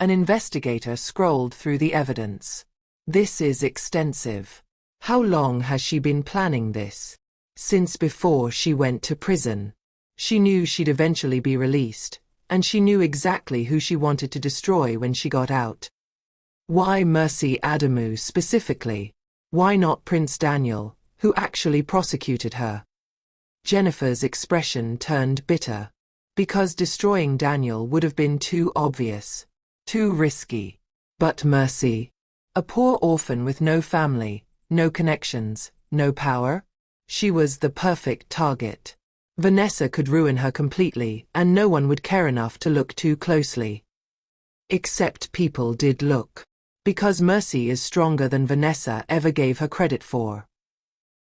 An investigator scrolled through the evidence. This is extensive. How long has she been planning this? Since before she went to prison. She knew she'd eventually be released, and she knew exactly who she wanted to destroy when she got out. Why Mercy Adamu specifically? Why not Prince Daniel, who actually prosecuted her? Jennifer's expression turned bitter. Because destroying Daniel would have been too obvious. Too risky. But Mercy, a poor orphan with no family, No connections, no power? She was the perfect target. Vanessa could ruin her completely, and no one would care enough to look too closely. Except people did look. Because Mercy is stronger than Vanessa ever gave her credit for.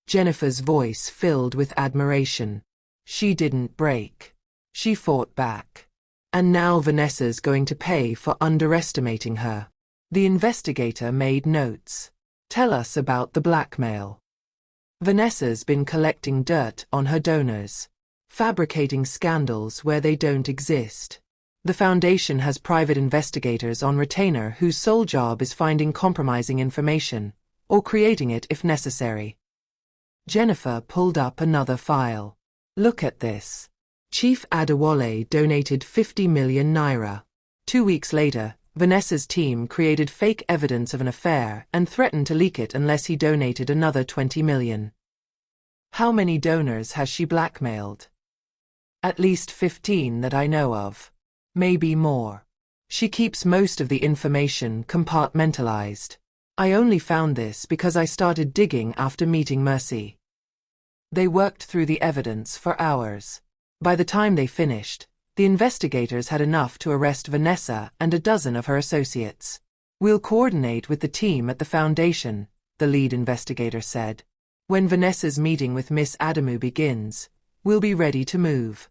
Jennifer's voice filled with admiration. She didn't break. She fought back. And now Vanessa's going to pay for underestimating her. The investigator made notes. Tell us about the blackmail. Vanessa's been collecting dirt on her donors. Fabricating scandals where they don't exist. The Foundation has private investigators on retainer whose sole job is finding compromising information, or creating it if necessary. Jennifer pulled up another file. Look at this. Chief Adewale donated 50 million naira. 2 weeks later, Vanessa's team created fake evidence of an affair and threatened to leak it unless he donated another 20 million. How many donors has she blackmailed? At least 15 that I know of. Maybe more. She keeps most of the information compartmentalized. I only found this because I started digging after meeting Mercy. They worked through the evidence for hours. By the time they finished, the investigators had enough to arrest Vanessa and a dozen of her associates. We'll coordinate with the team at the Foundation, the lead investigator said. When Vanessa's meeting with Miss Adamu begins, we'll be ready to move.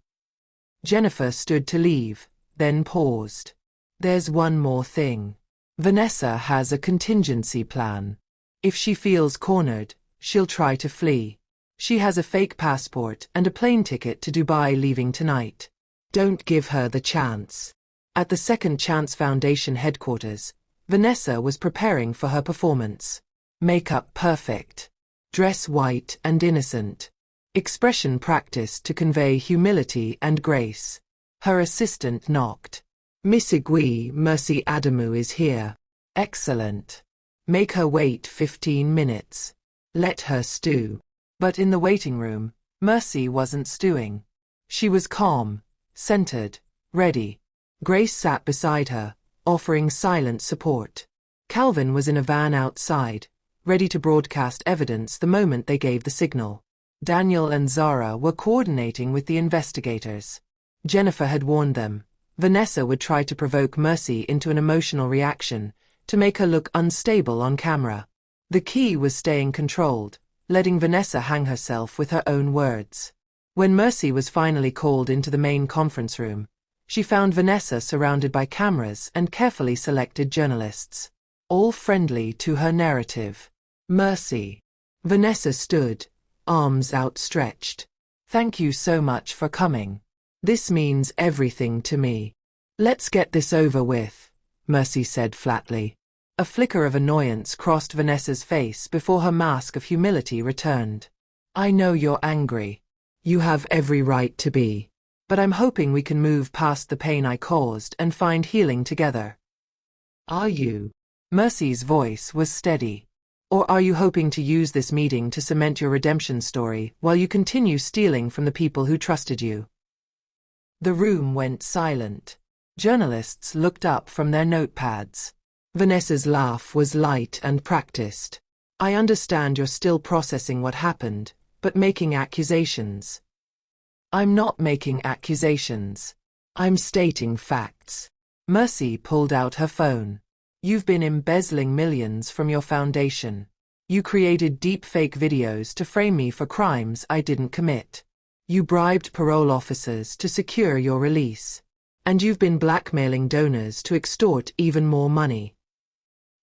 Jennifer stood to leave, then paused. There's one more thing. Vanessa has a contingency plan. If she feels cornered, she'll try to flee. She has a fake passport and a plane ticket to Dubai leaving tonight. Don't give her the chance. At the Second Chance Foundation headquarters, Vanessa was preparing for her performance. Makeup perfect. Dress white and innocent. Expression practiced to convey humility and grace. Her assistant knocked. Miss Igwe, Mercy Adamu is here. Excellent. Make her wait 15 minutes. Let her stew. But in the waiting room, Mercy wasn't stewing. She was calm, centered, ready. Grace sat beside her, offering silent support. Calvin was in a van outside, ready to broadcast evidence the moment they gave the signal. Daniel and Zara were coordinating with the investigators. Jennifer had warned them. Vanessa would try to provoke Mercy into an emotional reaction, to make her look unstable on camera. The key was staying controlled, letting Vanessa hang herself with her own words. When Mercy was finally called into the main conference room, she found Vanessa surrounded by cameras and carefully selected journalists, all friendly to her narrative. Mercy. Vanessa stood, arms outstretched. Thank you so much for coming. This means everything to me. Let's get this over with, Mercy said flatly. A flicker of annoyance crossed Vanessa's face before her mask of humility returned. I know you're angry. You have every right to be. But I'm hoping we can move past the pain I caused and find healing together. Are you? Mercy's voice was steady. Or are you hoping to use this meeting to cement your redemption story while you continue stealing from the people who trusted you? The room went silent. Journalists looked up from their notepads. Vanessa's laugh was light and practiced. I understand you're still processing what happened, but making accusations. I'm not making accusations. I'm stating facts. Mercy pulled out her phone. You've been embezzling millions from your foundation. You created deep-fake videos to frame me for crimes I didn't commit. You bribed parole officers to secure your release. And you've been blackmailing donors to extort even more money.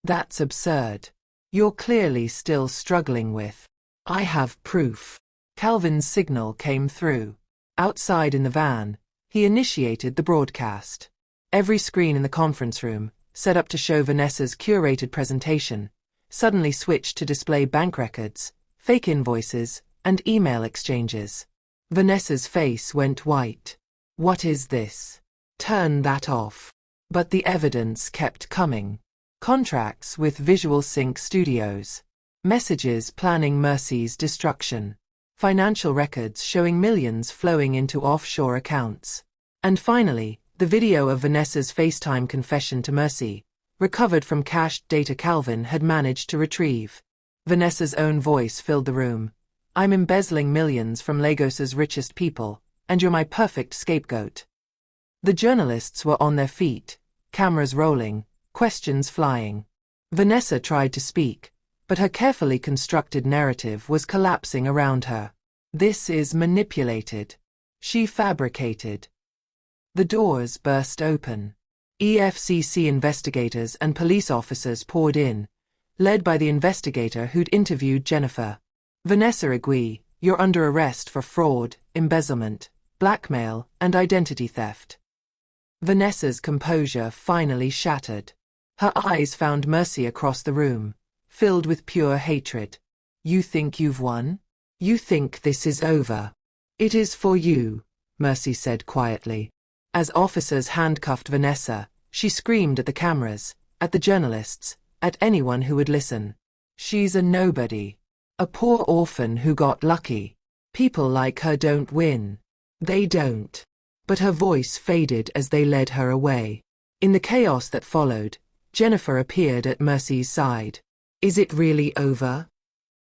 That's absurd. You're clearly still struggling with. I have proof. Calvin's signal came through. Outside in the van, he initiated the broadcast. Every screen in the conference room, set up to show Vanessa's curated presentation, suddenly switched to display bank records, fake invoices, and email exchanges. Vanessa's face went white. What is this? Turn that off. But the evidence kept coming. Contracts with Visual Sync Studios. Messages planning Mercy's destruction. Financial records showing millions flowing into offshore accounts. And finally, the video of Vanessa's FaceTime confession to Mercy, recovered from cached data Calvin had managed to retrieve. Vanessa's own voice filled the room. I'm embezzling millions from Lagos's richest people, and you're my perfect scapegoat. The journalists were on their feet, cameras rolling, questions flying. Vanessa tried to speak, but her carefully constructed narrative was collapsing around her. This is manipulated. She fabricated. The doors burst open. EFCC investigators and police officers poured in, led by the investigator who'd interviewed Jennifer. Vanessa Igwe, you're under arrest for fraud, embezzlement, blackmail, and identity theft. Vanessa's composure finally shattered. Her eyes found Mercy across the room, filled with pure hatred. You think you've won? You think this is over? It is for you, Mercy said quietly. As officers handcuffed Vanessa, she screamed at the cameras, at the journalists, at anyone who would listen. She's a nobody. A poor orphan who got lucky. People like her don't win. They don't. But her voice faded as they led her away. In the chaos that followed, Jennifer appeared at Mercy's side. Is it really over?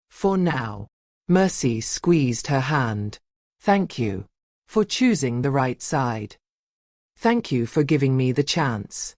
For now. Mercy squeezed her hand. Thank you. For choosing the right side. Thank you for giving me the chance.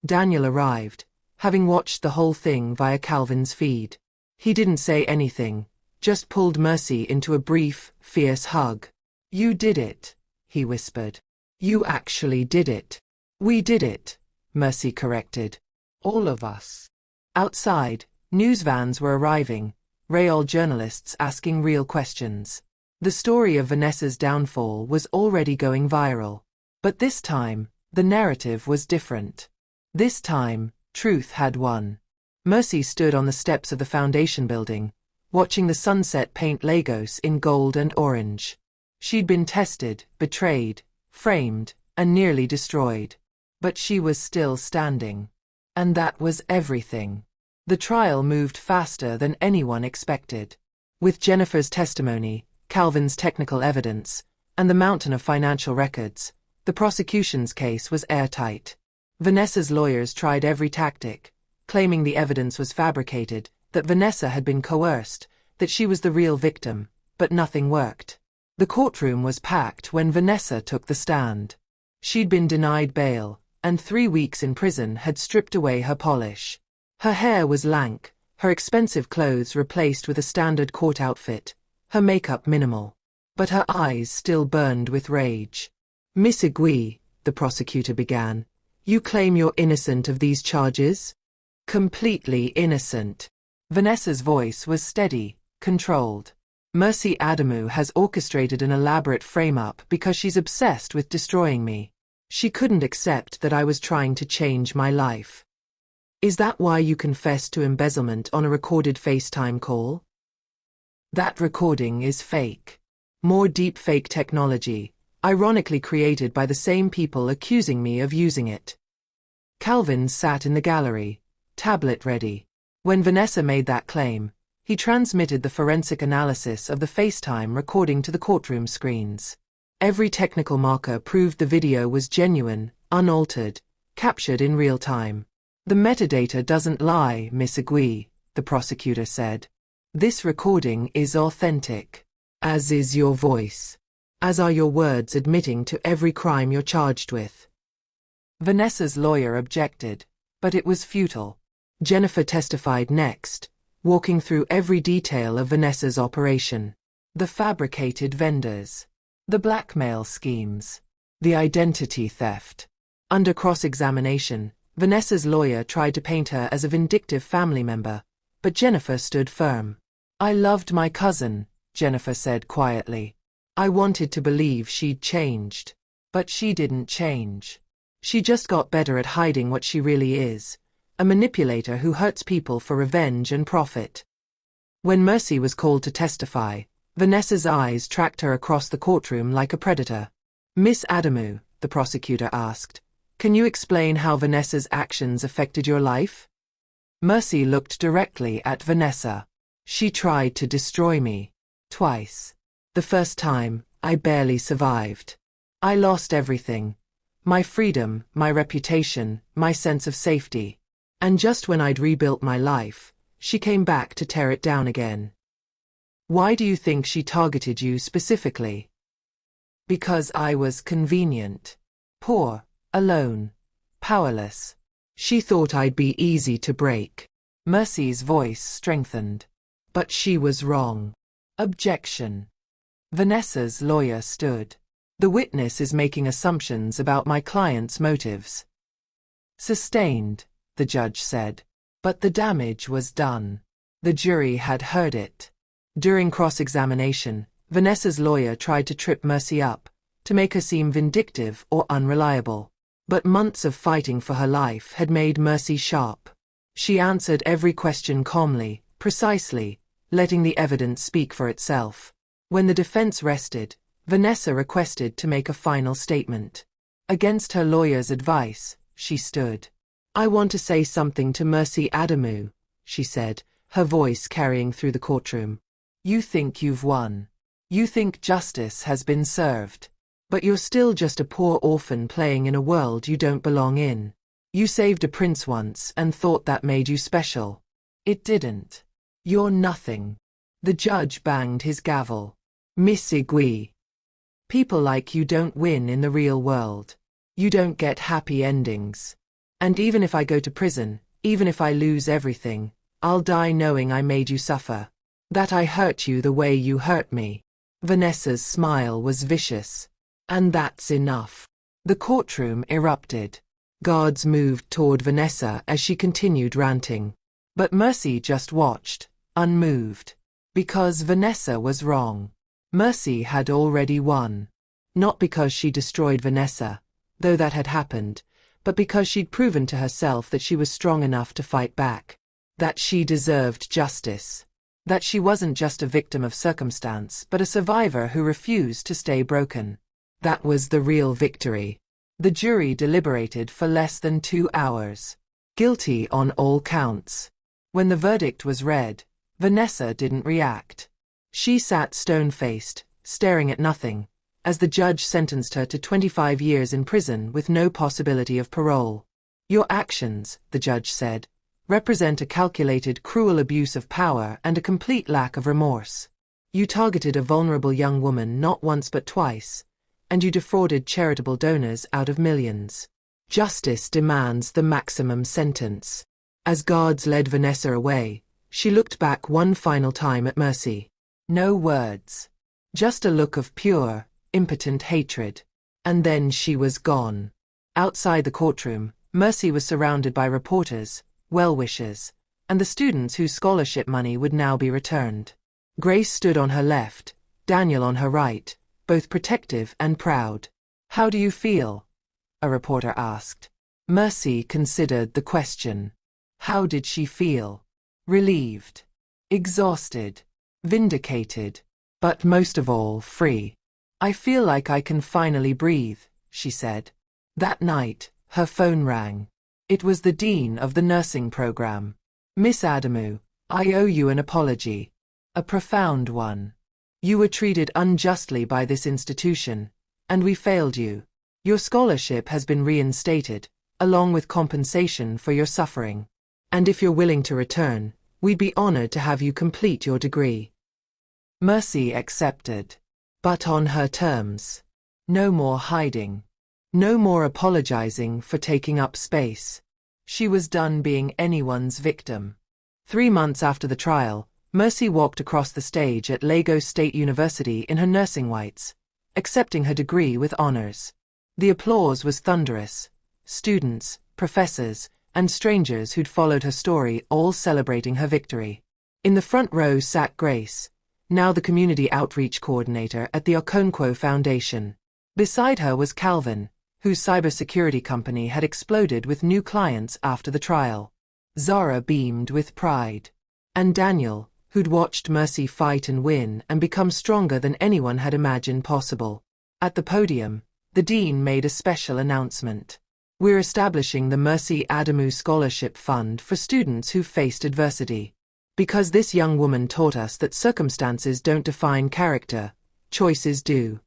Daniel arrived, having watched the whole thing via Calvin's feed. He didn't say anything, just pulled Mercy into a brief, fierce hug. You did it, he whispered. You actually did it. We did it, Mercy corrected. All of us. Outside, news vans were arriving, Rayol journalists asking real questions. The story of Vanessa's downfall was already going viral. But this time, the narrative was different. This time, truth had won. Mercy stood on the steps of the foundation building, watching the sunset paint Lagos in gold and orange. She'd been tested, betrayed, framed, and nearly destroyed. But she was still standing. And that was everything. The trial moved faster than anyone expected. With Jennifer's testimony, Calvin's technical evidence, and the mountain of financial records, the prosecution's case was airtight. Vanessa's lawyers tried every tactic, claiming the evidence was fabricated, that Vanessa had been coerced, that she was the real victim, but nothing worked. The courtroom was packed when Vanessa took the stand. She'd been denied bail, and 3 weeks in prison had stripped away her polish. Her hair was lank, her expensive clothes replaced with a standard court outfit, her makeup minimal. But her eyes still burned with rage. Miss Igwe, the prosecutor began, you claim you're innocent of these charges? Completely innocent. Vanessa's voice was steady, controlled. Mercy Adamu has orchestrated an elaborate frame-up because she's obsessed with destroying me. She couldn't accept that I was trying to change my life. Is that why you confessed to embezzlement on a recorded FaceTime call? That recording is fake. More deepfake technology, ironically created by the same people accusing me of using it. Calvin sat in the gallery, tablet ready. When Vanessa made that claim, he transmitted the forensic analysis of the FaceTime recording to the courtroom screens. Every technical marker proved the video was genuine, unaltered, captured in real time. The metadata doesn't lie, Miss Igwe, the prosecutor said. This recording is authentic. As is your voice. As are your words admitting to every crime you're charged with. Vanessa's lawyer objected, but it was futile. Jennifer testified next, walking through every detail of Vanessa's operation. The fabricated vendors. The blackmail schemes. The identity theft. Under cross-examination, Vanessa's lawyer tried to paint her as a vindictive family member, but Jennifer stood firm. I loved my cousin, Jennifer said quietly. I wanted to believe she'd changed. But she didn't change. She just got better at hiding what she really is, a manipulator who hurts people for revenge and profit. When Mercy was called to testify, Vanessa's eyes tracked her across the courtroom like a predator. Miss Adamu, the prosecutor asked, can you explain how Vanessa's actions affected your life? Mercy looked directly at Vanessa. She tried to destroy me. Twice. The first time, I barely survived. I lost everything. My freedom, my reputation, my sense of safety. And just when I'd rebuilt my life, She came back to tear it down again. Why do you think she targeted you specifically? Because I was convenient. Poor, alone, powerless. She thought I'd be easy to break. Mercy's voice strengthened. But she was wrong. Objection. Vanessa's lawyer stood. The witness is making assumptions about my client's motives. Sustained, the judge said. But the damage was done. The jury had heard it. During cross-examination, Vanessa's lawyer tried to trip Mercy up, to make her seem vindictive or unreliable. But months of fighting for her life had made Mercy sharp. She answered every question calmly, precisely, letting the evidence speak for itself. When the defense rested, Vanessa requested to make a final statement. Against her lawyer's advice, she stood. I want to say something to Mercy Adamu, she said, her voice carrying through the courtroom. You think you've won. You think justice has been served. But you're still just a poor orphan playing in a world you don't belong in. You saved a prince once and thought that made you special. It didn't. You're nothing. The judge banged his gavel. Miss Igwe. People like you don't win in the real world. You don't get happy endings. And even if I go to prison, even if I lose everything, I'll die knowing I made you suffer. That I hurt you the way you hurt me. Vanessa's smile was vicious. And that's enough. The courtroom erupted. Guards moved toward Vanessa as she continued ranting. But Mercy just watched, unmoved. Because Vanessa was wrong. Mercy had already won. Not because she destroyed Vanessa, though that had happened, but because she'd proven to herself that she was strong enough to fight back. That she deserved justice. That she wasn't just a victim of circumstance but a survivor who refused to stay broken. That was the real victory. The jury deliberated for less than 2 hours. Guilty on all counts. When the verdict was read, Vanessa didn't react. She sat stone-faced, staring at nothing, as the judge sentenced her to 25 years in prison with no possibility of parole. Your actions, the judge said, represent a calculated, cruel abuse of power and a complete lack of remorse. You targeted a vulnerable young woman not once but twice, and you defrauded charitable donors out of millions. Justice demands the maximum sentence. As guards led Vanessa away, she looked back one final time at Mercy. No words. Just a look of pure, impotent hatred. And then she was gone. Outside the courtroom, Mercy was surrounded by reporters, well-wishers, and the students whose scholarship money would now be returned. Grace stood on her left, Daniel on her right, both protective and proud. How do you feel? A reporter asked. Mercy considered the question. How did she feel? Relieved. Exhausted. Vindicated. But most of all, free. I feel like I can finally breathe, she said. That night, her phone rang. It was the dean of the nursing program. Miss Adamu, I owe you an apology. A profound one. You were treated unjustly by this institution, and we failed you. Your scholarship has been reinstated, along with compensation for your suffering. And if you're willing to return, we'd be honored to have you complete your degree. Mercy accepted. But on her terms. No more hiding. No more apologizing for taking up space. She was done being anyone's victim. 3 months after the trial, Mercy walked across the stage at Lagos State University in her nursing whites, accepting her degree with honors. The applause was thunderous. Students, professors, and strangers who'd followed her story all celebrating her victory. In the front row sat Grace, now the community outreach coordinator at the Okonkwo Foundation. Beside her was Calvin, whose cybersecurity company had exploded with new clients after the trial. Zara beamed with pride. And Daniel, who'd watched Mercy fight and win and become stronger than anyone had imagined possible. At the podium, the dean made a special announcement. We're establishing the Mercy Adamu Scholarship Fund for students who faced adversity. Because this young woman taught us that circumstances don't define character, choices do.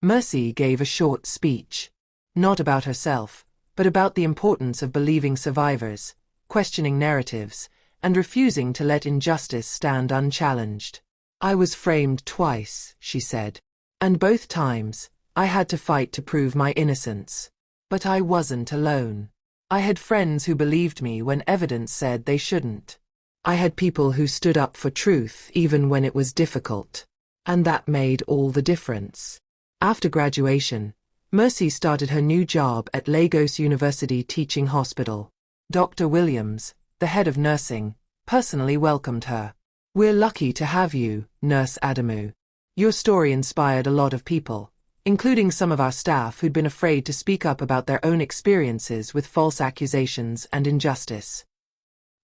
Mercy gave a short speech. Not about herself, but about the importance of believing survivors, questioning narratives, and refusing to let injustice stand unchallenged. "I was framed twice," she said. "And both times, I had to fight to prove my innocence. But I wasn't alone. I had friends who believed me when evidence said they shouldn't. I had people who stood up for truth even when it was difficult. And that made all the difference." After graduation, Mercy started her new job at Lagos University Teaching Hospital. Dr. Williams, the head of nursing, personally welcomed her. "We're lucky to have you, Nurse Adamu. Your story inspired a lot of people, including some of our staff who'd been afraid to speak up about their own experiences with false accusations and injustice."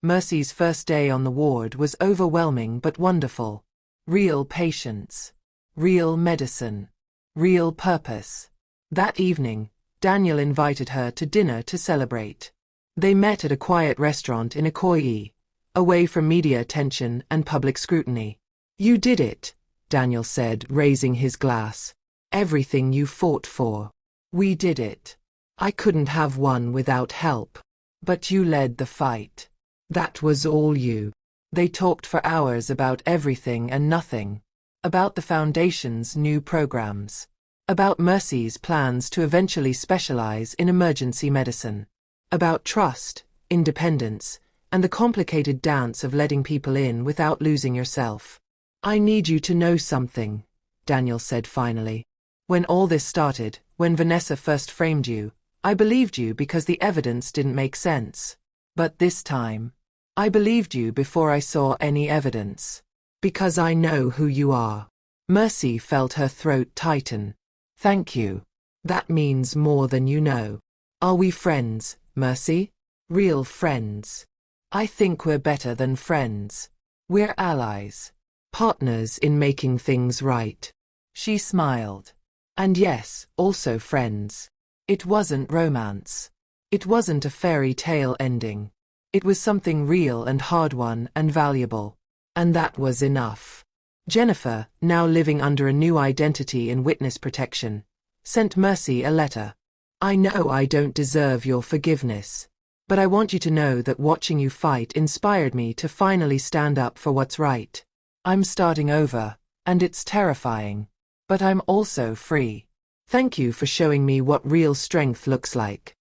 Mercy's first day on the ward was overwhelming but wonderful. Real patients. Real medicine. Real purpose. That evening, Daniel invited her to dinner to celebrate. They met at a quiet restaurant in Ikoyi, away from media attention and public scrutiny. "You did it," Daniel said, raising his glass. "Everything you fought for. We did it. I couldn't have won without help. But you led the fight. That was all you." They talked for hours about everything and nothing. About the Foundation's new programs. About Mercy's plans to eventually specialize in emergency medicine. About trust, independence, and the complicated dance of letting people in without losing yourself. "I need you to know something," Daniel said finally. "When all this started, when Vanessa first framed you, I believed you because the evidence didn't make sense. But this time, I believed you before I saw any evidence. Because I know who you are." Mercy felt her throat tighten. "Thank you. That means more than you know." "Are we friends, Mercy? Real friends?" "I think we're better than friends. We're allies. Partners in making things right." She smiled. "And yes, also friends. It wasn't romance. It wasn't a fairy tale ending. It was something real and hard-won and valuable. And that was enough." Jennifer, now living under a new identity in witness protection, sent Mercy a letter. "I know I don't deserve your forgiveness. But I want you to know that watching you fight inspired me to finally stand up for what's right. I'm starting over, and it's terrifying. But I'm also free. Thank you for showing me what real strength looks like."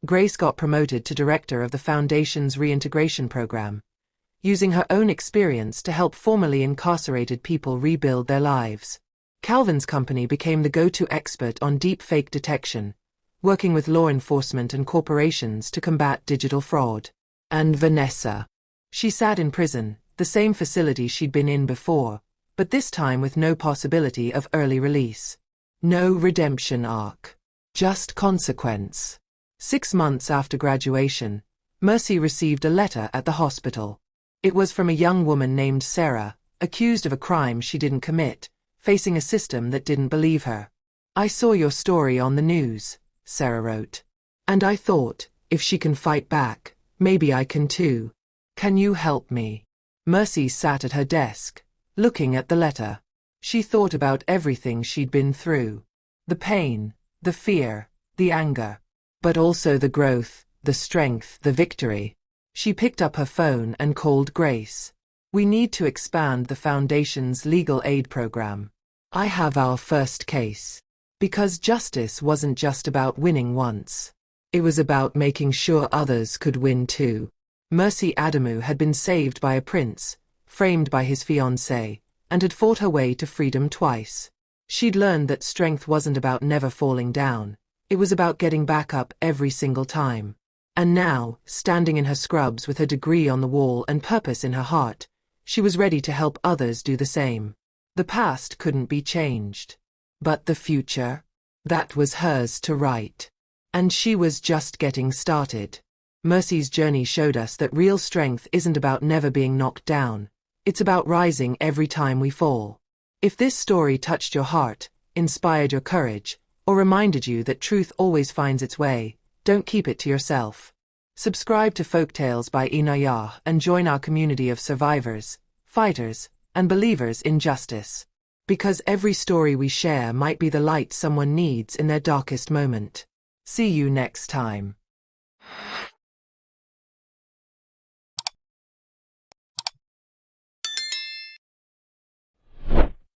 Grace got promoted to director of the Foundation's reintegration program, using her own experience to help formerly incarcerated people rebuild their lives. Calvin's company became the go-to expert on deepfake detection, working with law enforcement and corporations to combat digital fraud. And Vanessa. She sat in prison, the same facility she'd been in before, but this time with no possibility of early release. No redemption arc. Just consequence. 6 months after graduation, Mercy received a letter at the hospital. It was from a young woman named Sarah, accused of a crime she didn't commit, facing a system that didn't believe her. "I saw your story on the news," Sarah wrote. "And I thought, if she can fight back, maybe I can too. Can you help me?" Mercy sat at her desk, looking at the letter. She thought about everything she'd been through. The pain, the fear, the anger. But also the growth, the strength, the victory. She picked up her phone and called Grace. "We need to expand the Foundation's legal aid program. I have our first case." Because justice wasn't just about winning once. It was about making sure others could win too. Mercy Adamu had been saved by a prince, framed by his fiancée, and had fought her way to freedom twice. She'd learned that strength wasn't about never falling down. It was about getting back up every single time. And now, standing in her scrubs with her degree on the wall and purpose in her heart, she was ready to help others do the same. The past couldn't be changed. But the future? That was hers to write. And she was just getting started. Mercy's journey showed us that real strength isn't about never being knocked down. It's about rising every time we fall. If this story touched your heart, inspired your courage, or reminded you that truth always finds its way, don't keep it to yourself. Subscribe to Folktales by Inayah and join our community of survivors, fighters, and believers in justice. Because every story we share might be the light someone needs in their darkest moment. See you next time.